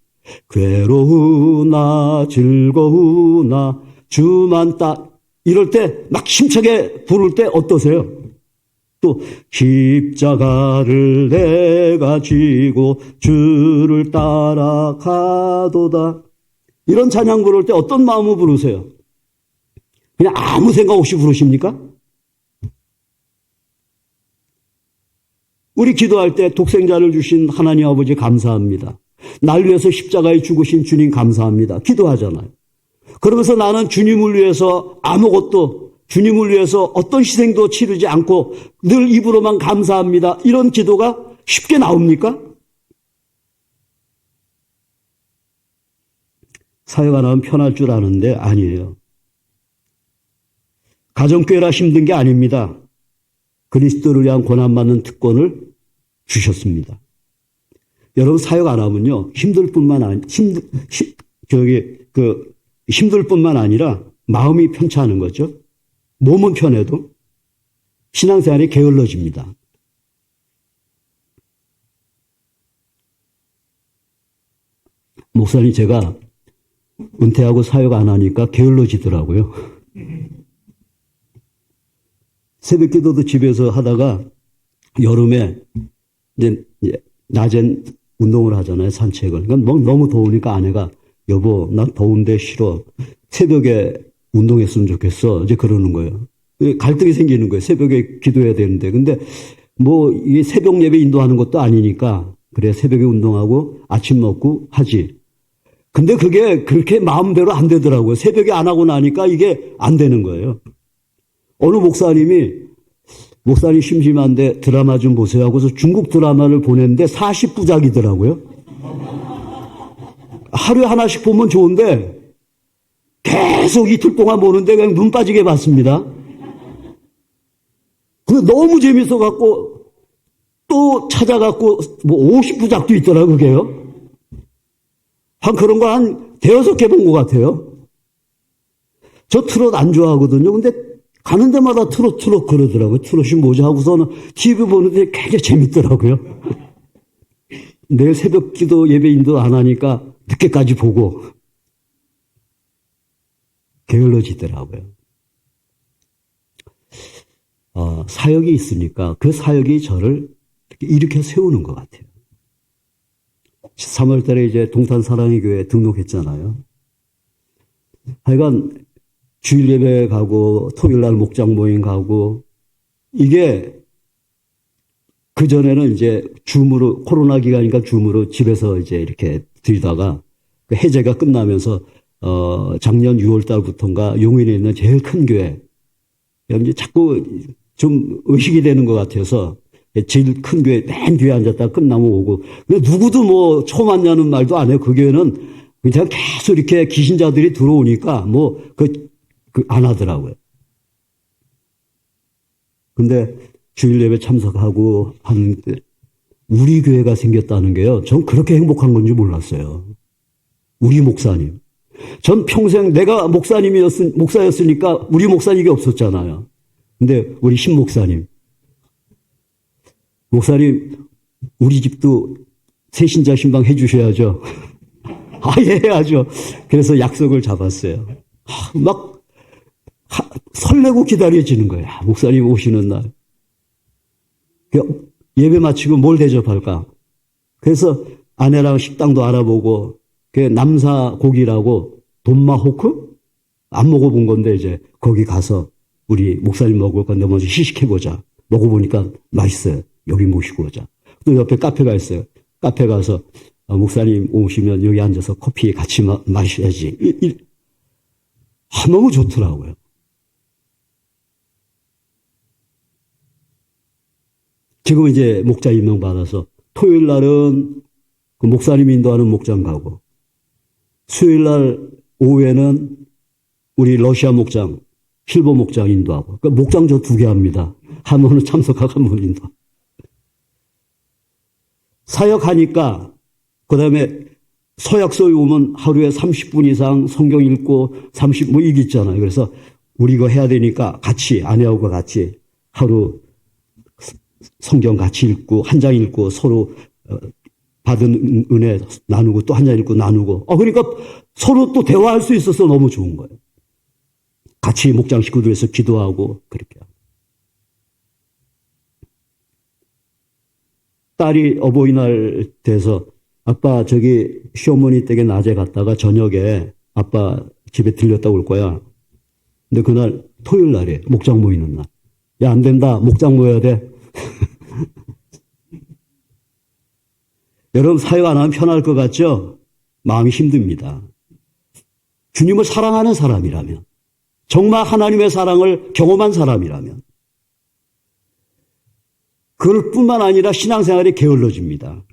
괴로우나 즐거우나 주만 딱 이럴 때 막 힘차게 부를 때 어떠세요? 또 십자가를 내가 지고 주를 따라가도다. 이런 찬양 부를 때 어떤 마음으로 부르세요? 그냥 아무 생각 없이 부르십니까? 우리 기도할 때 독생자를 주신 하나님 아버지 감사합니다. 날 위해서 십자가에 죽으신 주님 감사합니다. 기도하잖아요. 그러면서 나는 주님을 위해서 주님을 위해서 어떤 희생도 치르지 않고 늘 입으로만 감사합니다. 이런 기도가 쉽게 나옵니까? 사역 안 하면 편할 줄 아는데 아니에요. 가정교회라 힘든 게 아닙니다. 그리스도를 위한 고난받는 특권을 주셨습니다. 여러분 사역 안 하면요 힘들 뿐만 아니라 마음이 편찮은 거죠. 몸은 편해도 신앙생활이 게을러집니다. 목사님 제가 은퇴하고 사역 안 하니까 게을러지더라고요. 새벽기도도 집에서 하다가 여름에 이제 낮엔 운동을 하잖아요, 산책을. 그러니까 너무 더우니까 아내가 여보, 난 더운데 싫어. 새벽에 운동했으면 좋겠어. 이제 그러는 거예요. 갈등이 생기는 거예요. 새벽에 기도해야 되는데. 근데 뭐 이게 새벽 예배 인도하는 것도 아니니까 그래 새벽에 운동하고 아침 먹고 하지. 근데 그게 그렇게 마음대로 안 되더라고요. 새벽에 안 하고 나니까 이게 안 되는 거예요. 어느 목사님 심심한데 드라마 좀 보세요 하고서 중국 드라마를 보냈는데 40부작이더라고요. 하루에 하나씩 보면 좋은데 계속 이틀 동안 보는데 그냥 눈 빠지게 봤습니다. 근데 너무 재밌어갖고 또 찾아갖고 뭐 50부작도 있더라고요, 그게요. 한 그런 거 한 대여섯 개 본 것 같아요. 저 트롯 안 좋아하거든요. 근데 가는 데마다 트롯 그러더라고요. 트롯이 뭐지 하고서는 TV 보는데 굉장히 재밌더라고요. 내일 새벽 기도 예배인도 안 하니까 늦게까지 보고 게을러지더라고요. 사역이 있으니까 그 사역이 저를 일으켜 세우는 것 같아요. 3월 달에 이제 동탄 사랑의 교회에 등록했잖아요. 하여간 주일 예배 가고 토요일 날 목장 모임 가고 이게 그전에는 이제 줌으로 코로나 기간이니까 줌으로 집에서 이제 이렇게 드리다가 그 해제가 끝나면서 작년 6월 달부터인가 용인에 있는 제일 큰 교회 이제 자꾸 좀 의식이 되는 것 같아서 제일 큰 교회 맨 뒤에 앉았다 끝나면 오고. 근데 누구도 뭐 처음 왔냐는 말도 안 해요. 그 교회는 그냥 계속 이렇게 귀신자들이 들어오니까 뭐 안 하더라고요. 근데 주일 예배 참석하고 하는데 우리 교회가 생겼다는 게요. 전 그렇게 행복한 건지 몰랐어요. 우리 목사님. 전 평생 내가 목사였으니까 우리 목사님이 없었잖아요. 근데 우리 신 목사님. 목사님, 우리 집도 새신자 신방 해주셔야죠. 예, 해야죠. 그래서 약속을 잡았어요. 막 설레고 기다려지는 거예요. 목사님 오시는 날. 예배 마치고 뭘 대접할까? 그래서 아내랑 식당도 알아보고, 남사 고기라고 돈마호크? 안 먹어본 건데, 이제 거기 가서 우리 목사님 먹을 건데 먼저 시식해보자. 먹어보니까 맛있어요. 여기 모시고 오자. 또 옆에 카페가 있어요. 카페 가서 목사님 오시면 여기 앉아서 커피 같이 마셔야지. 너무 좋더라고요. 지금 이제 목자 임명 받아서 토요일 날은 그 목사님 인도하는 목장 가고 수요일 날 오후에는 우리 러시아 목장, 실버 목장 인도하고 그러니까 목장 저 2개 합니다. 한 번은 참석하고 한 번은 인도. 사역하니까 그다음에 서약서에 오면 하루에 30분 이상 성경 읽고 30 이게 있잖아요. 그래서 우리 이거 해야 되니까 같이 아내하고 같이 하루 성경 같이 읽고 한 장 읽고 서로 받은 은혜 나누고 또 한 장 읽고 나누고 그러니까 서로 또 대화할 수 있어서 너무 좋은 거예요. 같이 목장 식구들에서 기도하고 그렇게. 딸이 어버이날 돼서 아빠 저기 시어머니 댁에 낮에 갔다가 저녁에 아빠 집에 들렸다 올 거야. 근데 그날 토요일 날이에요. 목장 모이는 날. 야, 안 된다. 목장 모여야 돼. 여러분 사역 안 하면 편할 것 같죠? 마음이 힘듭니다. 주님을 사랑하는 사람이라면 정말 하나님의 사랑을 경험한 사람이라면 그럴 뿐만 아니라 신앙생활이 게을러집니다.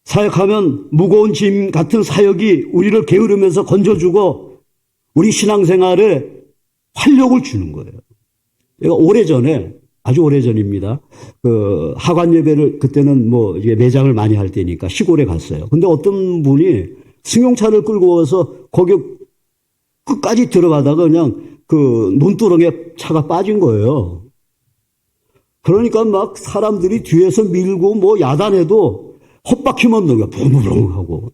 사역하면 무거운 짐 같은 사역이 우리를 게으르면서 건져주고 우리 신앙생활에 활력을 주는 거예요. 제가 오래전에 아주 오래전입니다. 하관 예배를 그때는 뭐 이게 매장을 많이 할 때니까 시골에 갔어요. 근데 어떤 분이 승용차를 끌고 와서 거기 끝까지 들어가다가 그냥 논두렁에 차가 빠진 거예요. 그러니까 막 사람들이 뒤에서 밀고 뭐 야단해도 헛바퀴만 넣어요. 붕붕 하고.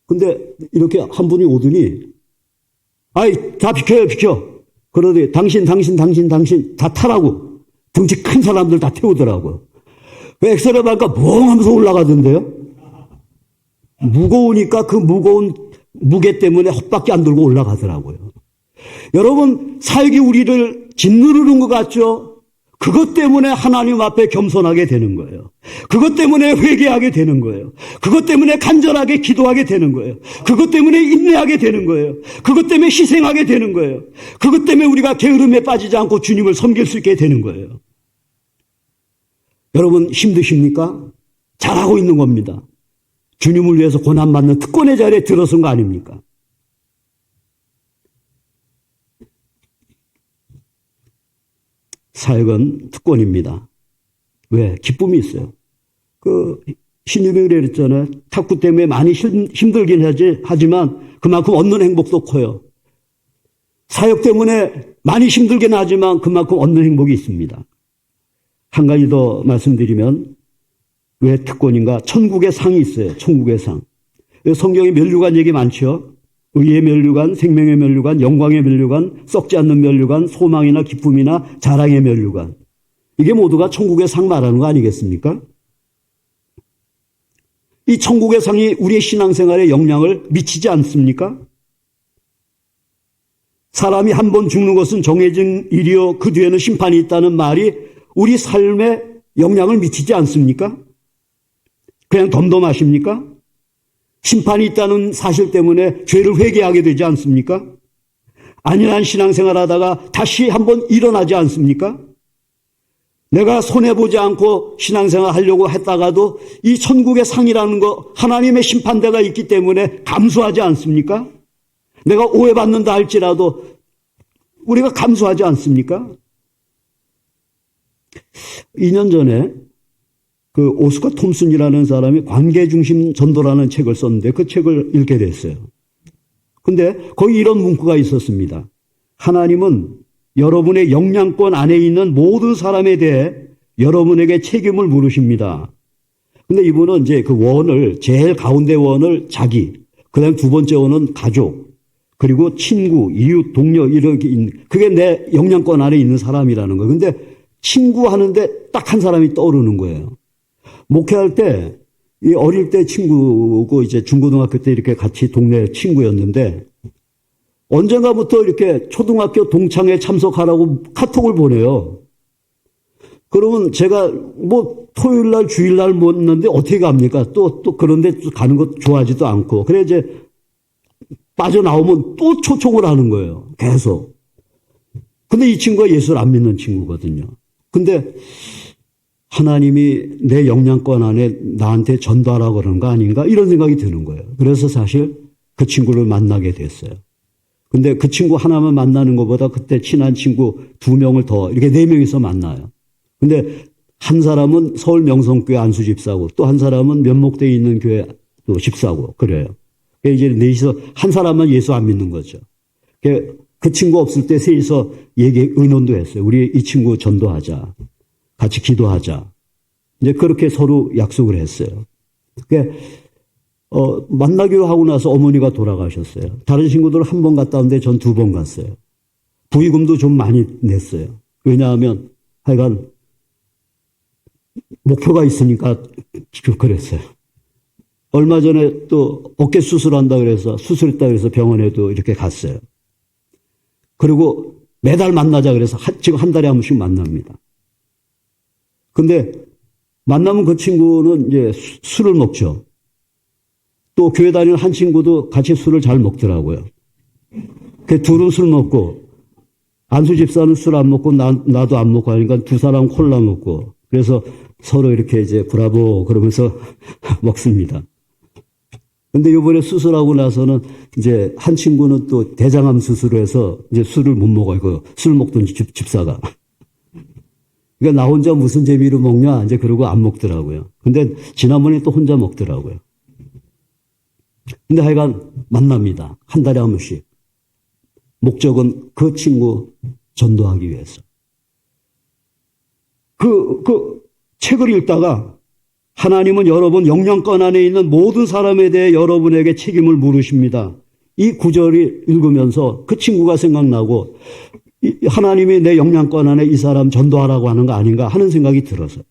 근데 이렇게 한 분이 오더니 아이 다 비켜요 비켜. 그러더니 당신 다 타라고 등치 큰 사람들 다 태우더라고요. 엑스레이 받니까 멍 하면서 올라가던데요. 무거우니까 그 무거운 무게 때문에 헛밖에 안 들고 올라가더라고요. 여러분, 사역이 우리를 짓누르는 것 같죠? 그것 때문에 하나님 앞에 겸손하게 되는 거예요. 그것 때문에 회개하게 되는 거예요. 그것 때문에 간절하게 기도하게 되는 거예요. 그것 때문에 인내하게 되는 거예요. 그것 때문에 희생하게 되는 거예요. 그것 때문에 우리가 게으름에 빠지지 않고 주님을 섬길 수 있게 되는 거예요. 여러분, 힘드십니까? 잘하고 있는 겁니다. 주님을 위해서 고난받는 특권의 자리에 들어선 거 아닙니까? 사역은 특권입니다. 왜? 기쁨이 있어요. 신유병이 그랬잖아요. 탁구 때문에 많이 힘들긴 하지만 그만큼 얻는 행복도 커요. 사역 때문에 많이 힘들긴 하지만 그만큼 얻는 행복이 있습니다. 한 가지 더 말씀드리면 왜 특권인가? 천국의 상이 있어요. 천국의 상. 성경에 면류관 얘기 많죠. 의의 면류관, 생명의 면류관, 영광의 면류관, 썩지 않는 면류관, 소망이나 기쁨이나 자랑의 면류관. 이게 모두가 천국의 상 말하는 거 아니겠습니까? 이 천국의 상이 우리의 신앙생활에 영향을 미치지 않습니까? 사람이 한 번 죽는 것은 정해진 일이요 그 뒤에는 심판이 있다는 말이 우리 삶에 영향을 미치지 않습니까? 그냥 덤덤하십니까? 심판이 있다는 사실 때문에 죄를 회개하게 되지 않습니까? 안일한 신앙생활 하다가 다시 한번 일어나지 않습니까? 내가 손해보지 않고 신앙생활 하려고 했다가도 이 천국의 상이라는 거 하나님의 심판대가 있기 때문에 감수하지 않습니까? 내가 오해받는다 할지라도 우리가 감수하지 않습니까? 2년 전에 오스카 톰슨이라는 사람이 관계중심 전도라는 책을 썼는데 그 책을 읽게 됐어요. 근데 거기 이런 문구가 있었습니다. 하나님은 여러분의 영향권 안에 있는 모든 사람에 대해 여러분에게 책임을 물으십니다. 근데 이분은 이제 그 원을, 제일 가운데 원을 자기, 그 다음 두 번째 원은 가족, 그리고 친구, 이웃, 동료, 이렇게 있는, 그게 내 영향권 안에 있는 사람이라는 거예요. 근데 친구 하는데 딱 한 사람이 떠오르는 거예요. 목회할 때, 이 어릴 때 친구고 이제 중고등학교 때 이렇게 같이 동네 친구였는데 언젠가부터 이렇게 초등학교 동창회 참석하라고 카톡을 보내요. 그러면 제가 뭐 토요일 날 주일 날 못 는데 어떻게 갑니까? 또 그런데 가는 것 좋아하지도 않고. 그래 이제 빠져나오면 또 초청을 하는 거예요. 계속. 근데 이 친구가 예수를 안 믿는 친구거든요. 근데 하나님이 내 영향권 안에 나한테 전도하라고 그러는 거 아닌가? 이런 생각이 드는 거예요. 그래서 사실 그 친구를 만나게 됐어요. 근데 그 친구 하나만 만나는 것보다 그때 친한 친구 2명을 더 이렇게 4명이서 만나요. 근데 한 사람은 서울 명성교회 안수 집사고 또 한 사람은 면목대에 있는 교회 또 집사고 그래요. 이제 넷이서 한 사람만 예수 안 믿는 거죠. 그 친구 없을 때 셋이서 의논도 했어요. 우리 이 친구 전도하자. 같이 기도하자. 이제 그렇게 서로 약속을 했어요. 만나기로 하고 나서 어머니가 돌아가셨어요. 다른 친구들은 1번 갔다 왔는데 전 2번 갔어요. 부의금도 좀 많이 냈어요. 왜냐하면 하여간 목표가 있으니까 그랬어요. 얼마 전에 또 어깨 수술한다 그래서 수술했다 그래서 병원에도 이렇게 갔어요. 그리고 매달 만나자 그래서 지금 한 달에 한 번씩 만납니다. 근데 만나면 그 친구는 이제 술을 먹죠. 또 교회 다니는 한 친구도 같이 술을 잘 먹더라고요. 그 둘은 술 먹고 안수 집사는 술 안 먹고 나도 안 먹고 하니까 두 사람 콜라 먹고 그래서 서로 이렇게 이제 브라보 그러면서 먹습니다. 근데 이번에 수술하고 나서는 이제 한 친구는 또 대장암 수술을 해서 이제 술을 못 먹어요. 술 먹던 집사가. 그러니까 나 혼자 무슨 재미로 먹냐 이제 그러고 안 먹더라고요. 근데 지난번에 또 혼자 먹더라고요. 근데 하여간 만납니다. 한 달에 한 번씩. 목적은 그 친구 전도하기 위해서. 그 책을 읽다가 하나님은 여러분 영향권 안에 있는 모든 사람에 대해 여러분에게 책임을 물으십니다. 이 구절을 읽으면서 그 친구가 생각나고 하나님이 내 영향권 안에 이 사람 전도하라고 하는 거 아닌가 하는 생각이 들어서.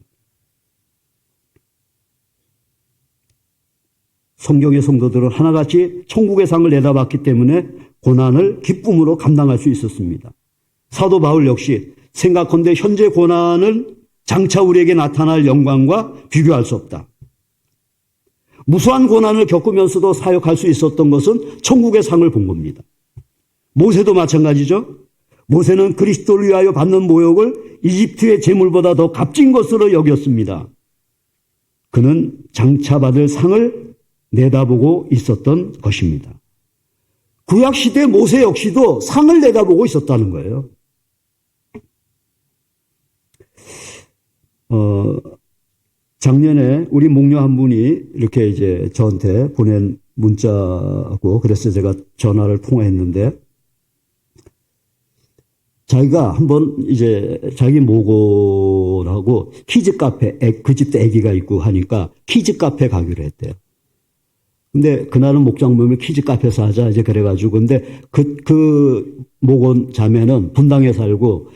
성경의 성도들은 하나같이 천국의 상을 내다봤기 때문에 고난을 기쁨으로 감당할 수 있었습니다. 사도 바울 역시 생각컨대 현재 고난은 장차 우리에게 나타날 영광과 비교할 수 없다. 무수한 고난을 겪으면서도 사역할 수 있었던 것은 천국의 상을 본 겁니다. 모세도 마찬가지죠. 모세는 그리스도를 위하여 받는 모욕을 이집트의 재물보다 더 값진 것으로 여겼습니다. 그는 장차 받을 상을 내다보고 있었던 것입니다. 구약시대 모세 역시도 상을 내다보고 있었다는 거예요. 작년에 우리 목녀 한 분이 이렇게 이제 저한테 보낸 문자고 그래서 제가 전화를 통화했는데 자기가 한번 이제 자기 모고라고 키즈 카페, 그 집도 아기가 있고 하니까 키즈 카페 가기로 했대요. 근데 그날은 목장 모임을 키즈 카페에서 하자 이제 그래가지고 근데 그 모곤 자매는 분당에 살고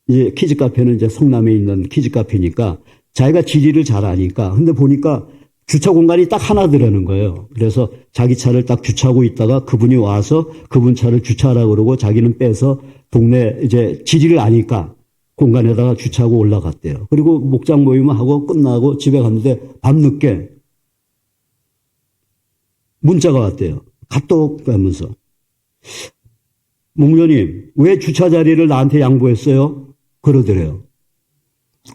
이제 키즈 카페는 이제 성남에 있는 키즈 카페니까 자기가 지리를 잘 아니까 근데 보니까 주차 공간이 딱 하나 들어는 거예요. 그래서 자기 차를 딱 주차하고 있다가 그분이 와서 그분 차를 주차하라고 그러고 자기는 빼서 동네 이제 지리를 아니까 공간에다가 주차하고 올라갔대요. 그리고 목장 모임을 하고 끝나고 집에 갔는데 밤늦게 문자가 왔대요. 카톡 하면서 목녀님 왜 주차 자리를 나한테 양보했어요? 그러더래요.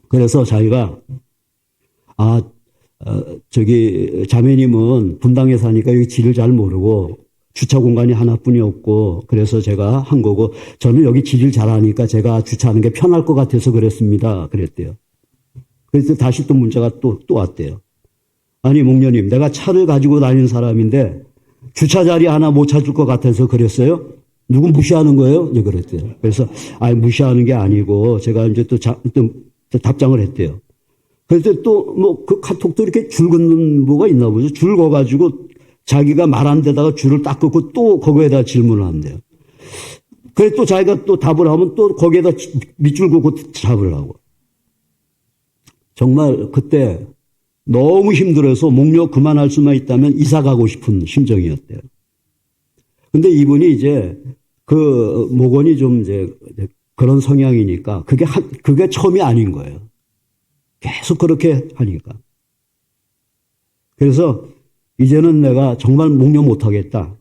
그래서 자기가 저기 자매님은 분당에 사니까 여기 지를 잘 모르고 주차 공간이 하나뿐이 없고 그래서 제가 한 거고 저는 여기 지를 잘 아니까 제가 주차하는 게 편할 것 같아서 그랬습니다. 그랬대요. 그래서 다시 또 문자가 또 왔대요. 아니 목녀님 내가 차를 가지고 다니는 사람인데 주차 자리 하나 못 찾을 것 같아서 그랬어요? 누구 무시하는 거예요? 이제 그랬대요. 그래서 무시하는 게 아니고 제가 이제 또 답장을 했대요. 그래서 또 뭐 그 카톡도 이렇게 줄 긋는 뭐가 있나 보죠. 줄 거가지고 자기가 말한 데다가 줄을 딱 긋고 또 거기에다 질문을 한대요. 그래서 또 자기가 또 답을 하면 또 거기에다 밑줄 긋고 답을 하고. 정말 그때 너무 힘들어서 목욕 그만할 수만 있다면 이사 가고 싶은 심정이었대요. 근데 이분이 이제 그 목원이 좀 이제 그런 성향이니까 그게 처음이 아닌 거예요. 계속 그렇게 하니까. 그래서 이제는 내가 정말 목욕 못하겠다.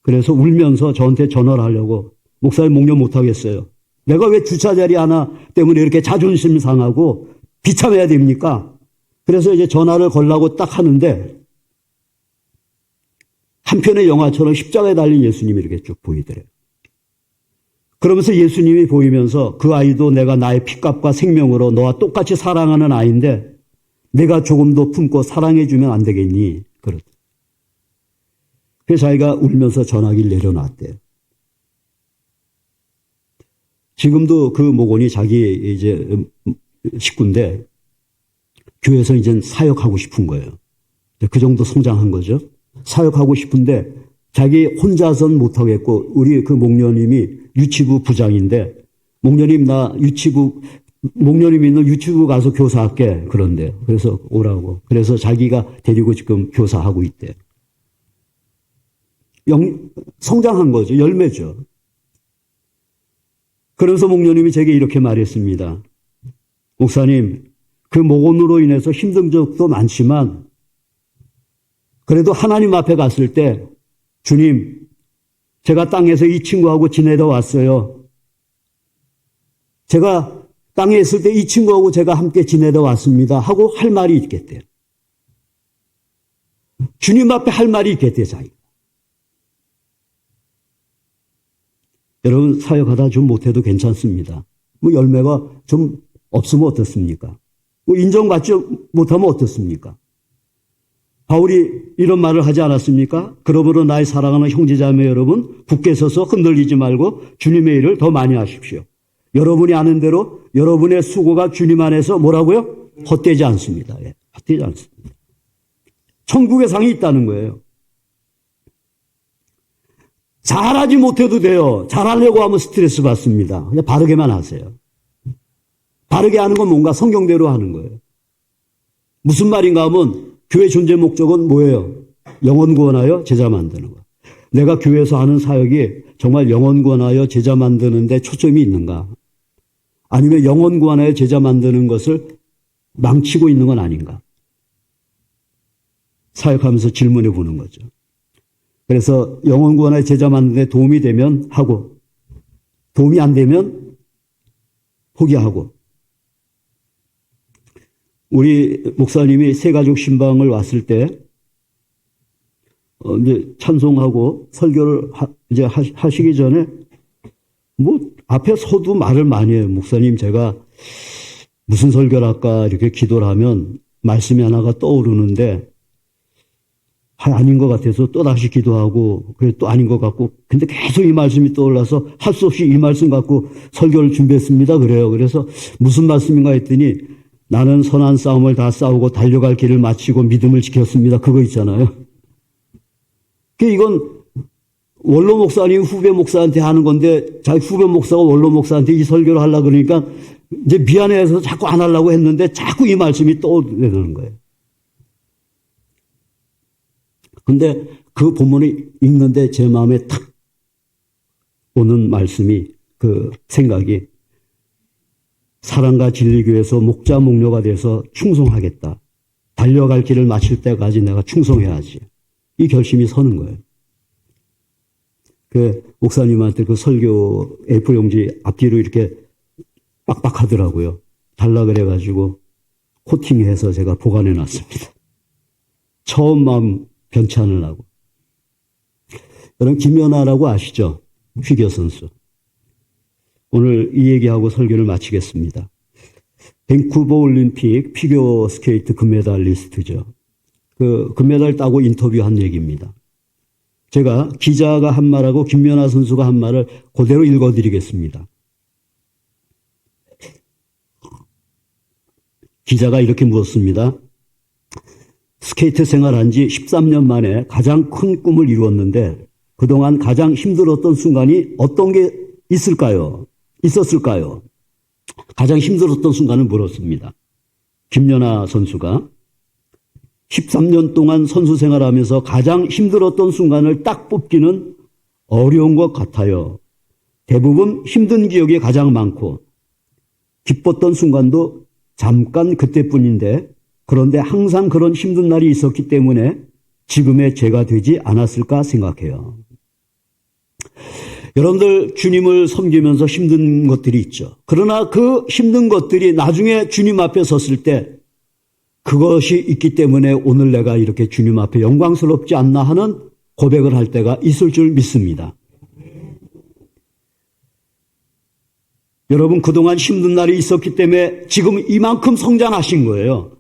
그래서 울면서 저한테 전화를 하려고 목사님 목욕 못하겠어요. 내가 왜 주차 자리 하나 때문에 이렇게 자존심 상하고 비참해야 됩니까? 그래서 이제 전화를 걸라고 딱 하는데 한편의 영화처럼 십자가에 달린 예수님이 이렇게 쭉 보이더래요. 그러면서 예수님이 보이면서 그 아이도 내가 나의 피값과 생명으로 너와 똑같이 사랑하는 아이인데 내가 조금 더 품고 사랑해주면 안 되겠니? 그렇다. 그래서 자기가 울면서 전화기를 내려놨대요. 지금도 그 목원이 자기 이제 식구인데 교회에서 이제 사역하고 싶은 거예요. 그 정도 성장한 거죠. 사역하고 싶은데 자기 혼자서는 못하겠고 우리 그 목녀님이 유치부 부장인데 목녀님 나 목녀님 있는 유치부 가서 교사할게 그런데요. 그래서 오라고. 그래서 자기가 데리고 지금 교사하고 있대요. 성장한 거죠. 열매죠. 그래서 목녀님이 제게 이렇게 말했습니다. 목사님 그 목원으로 인해서 힘든 적도 많지만 그래도 하나님 앞에 갔을 때 주님 제가 땅에서 이 친구하고 지내다 왔어요. 제가 땅에 있을 때 이 친구하고 제가 함께 지내다 왔습니다 하고 할 말이 있겠대요. 주님 앞에 할 말이 있겠대요. 자기가. 여러분 사역하다 좀 못해도 괜찮습니다. 뭐 열매가 좀 없으면 어떻습니까? 뭐 인정받지 못하면 어떻습니까? 바울이 이런 말을 하지 않았습니까? 그러므로 나의 사랑하는 형제자매 여러분 굳게 서서 흔들리지 말고 주님의 일을 더 많이 하십시오. 여러분이 아는 대로 여러분의 수고가 주님 안에서 뭐라고요? 헛되지 않습니다. 예, 헛되지 않습니다. 천국의 상이 있다는 거예요. 잘하지 못해도 돼요. 잘하려고 하면 스트레스 받습니다. 그냥 바르게만 하세요. 바르게 하는 건 뭔가 성경대로 하는 거예요. 무슨 말인가 하면 교회 존재 목적은 뭐예요? 영혼 구원하여 제자 만드는 것. 내가 교회에서 하는 사역이 정말 영혼 구원하여 제자 만드는 데 초점이 있는가? 아니면 영혼 구원하여 제자 만드는 것을 망치고 있는 건 아닌가? 사역하면서 질문해 보는 거죠. 그래서 영혼 구원하여 제자 만드는 데 도움이 되면 하고, 도움이 안 되면 포기하고. 우리 목사님이 새가족 신방을 왔을 때 이제 찬송하고 설교를 이제 하시기 전에 뭐 앞에 서도 말을 많이 해요. 목사님, 제가 무슨 설교를 할까 이렇게 기도를 하면 말씀이 하나가 떠오르는데 아닌 것 같아서 또 다시 기도하고, 그래 또 아닌 것 같고, 근데 계속 이 말씀이 떠올라서 할 수 없이 이 말씀 갖고 설교를 준비했습니다. 그래요. 그래서 무슨 말씀인가 했더니 나는 선한 싸움을 다 싸우고 달려갈 길을 마치고 믿음을 지켰습니다. 그거 있잖아요. 이건 원로 목사님 후배 목사한테 하는 건데 자기 후배 목사가 원로 목사한테 이 설교를 하려고 그러니까 이제 미안해서 자꾸 안 하려고 했는데 자꾸 이 말씀이 떠오르는 거예요. 근데 그 본문을 읽는데 제 마음에 탁 오는 말씀이, 그 생각이, 사랑과 진리 교회에서 목자 목녀가 돼서 충성하겠다. 달려갈 길을 마칠 때까지 내가 충성해야지. 이 결심이 서는 거예요. 그 목사님한테 그 설교 A4 용지 앞뒤로 이렇게 빡빡하더라고요. 달라 그래가지고 코팅해서 제가 보관해 놨습니다. 처음 마음 변치 않으려고. 여러분, 김연아라고 아시죠? 피겨 선수. 오늘 이 얘기하고 설교를 마치겠습니다. 밴쿠버 올림픽 피겨 스케이트 금메달리스트죠. 그 금메달 따고 인터뷰한 얘기입니다. 제가 기자가 한 말하고 김연아 선수가 한 말을 그대로 읽어드리겠습니다. 기자가 이렇게 물었습니다. 스케이트 생활한 지 13년 만에 가장 큰 꿈을 이루었는데 그동안 가장 힘들었던 순간이 어떤 게 있었을까요? 가장 힘들었던 순간을 물었습니다. 김연아 선수가 13년 동안 선수 생활하면서 가장 힘들었던 순간을 딱 뽑기는 어려운 것 같아요. 대부분 힘든 기억이 가장 많고 기뻤던 순간도 잠깐 그때뿐인데 그런데 항상 그런 힘든 날이 있었기 때문에 지금의 제가 되지 않았을까 생각해요. 여러분들 주님을 섬기면서 힘든 것들이 있죠. 그러나 그 힘든 것들이 나중에 주님 앞에 섰을 때 그것이 있기 때문에 오늘 내가 이렇게 주님 앞에 영광스럽지 않나 하는 고백을 할 때가 있을 줄 믿습니다. 여러분, 그동안 힘든 날이 있었기 때문에 지금 이만큼 성장하신 거예요.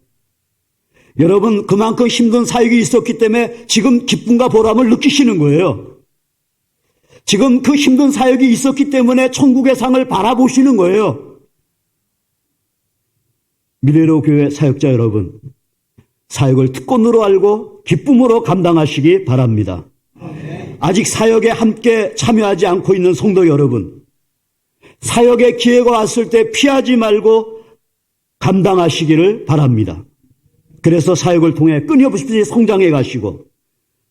여러분, 그만큼 힘든 사역이 있었기 때문에 지금 기쁨과 보람을 느끼시는 거예요. 지금 그 힘든 사역이 있었기 때문에 천국의 상을 바라보시는 거예요. 미래로 교회 사역자 여러분, 사역을 특권으로 알고 기쁨으로 감당하시기 바랍니다. 아직 사역에 함께 참여하지 않고 있는 성도 여러분, 사역의 기회가 왔을 때 피하지 말고 감당하시기를 바랍니다. 그래서 사역을 통해 끊임없이 성장해 가시고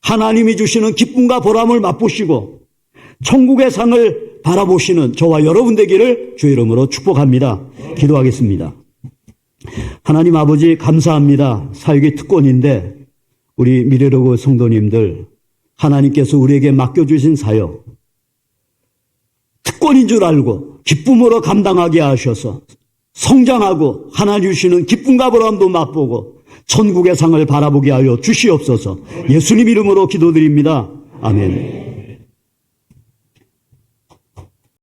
하나님이 주시는 기쁨과 보람을 맛보시고 천국의 상을 바라보시는 저와 여러분 되기를 주의 이름으로 축복합니다. 기도하겠습니다. 하나님 아버지, 감사합니다. 사역의 특권인데 우리 미래로그 성도님들, 하나님께서 우리에게 맡겨주신 사역 특권인 줄 알고 기쁨으로 감당하게 하셔서 성장하고 하나님 주시는 기쁨과 보람도 맛보고 천국의 상을 바라보게 하여 주시옵소서. 예수님 이름으로 기도드립니다. 아멘.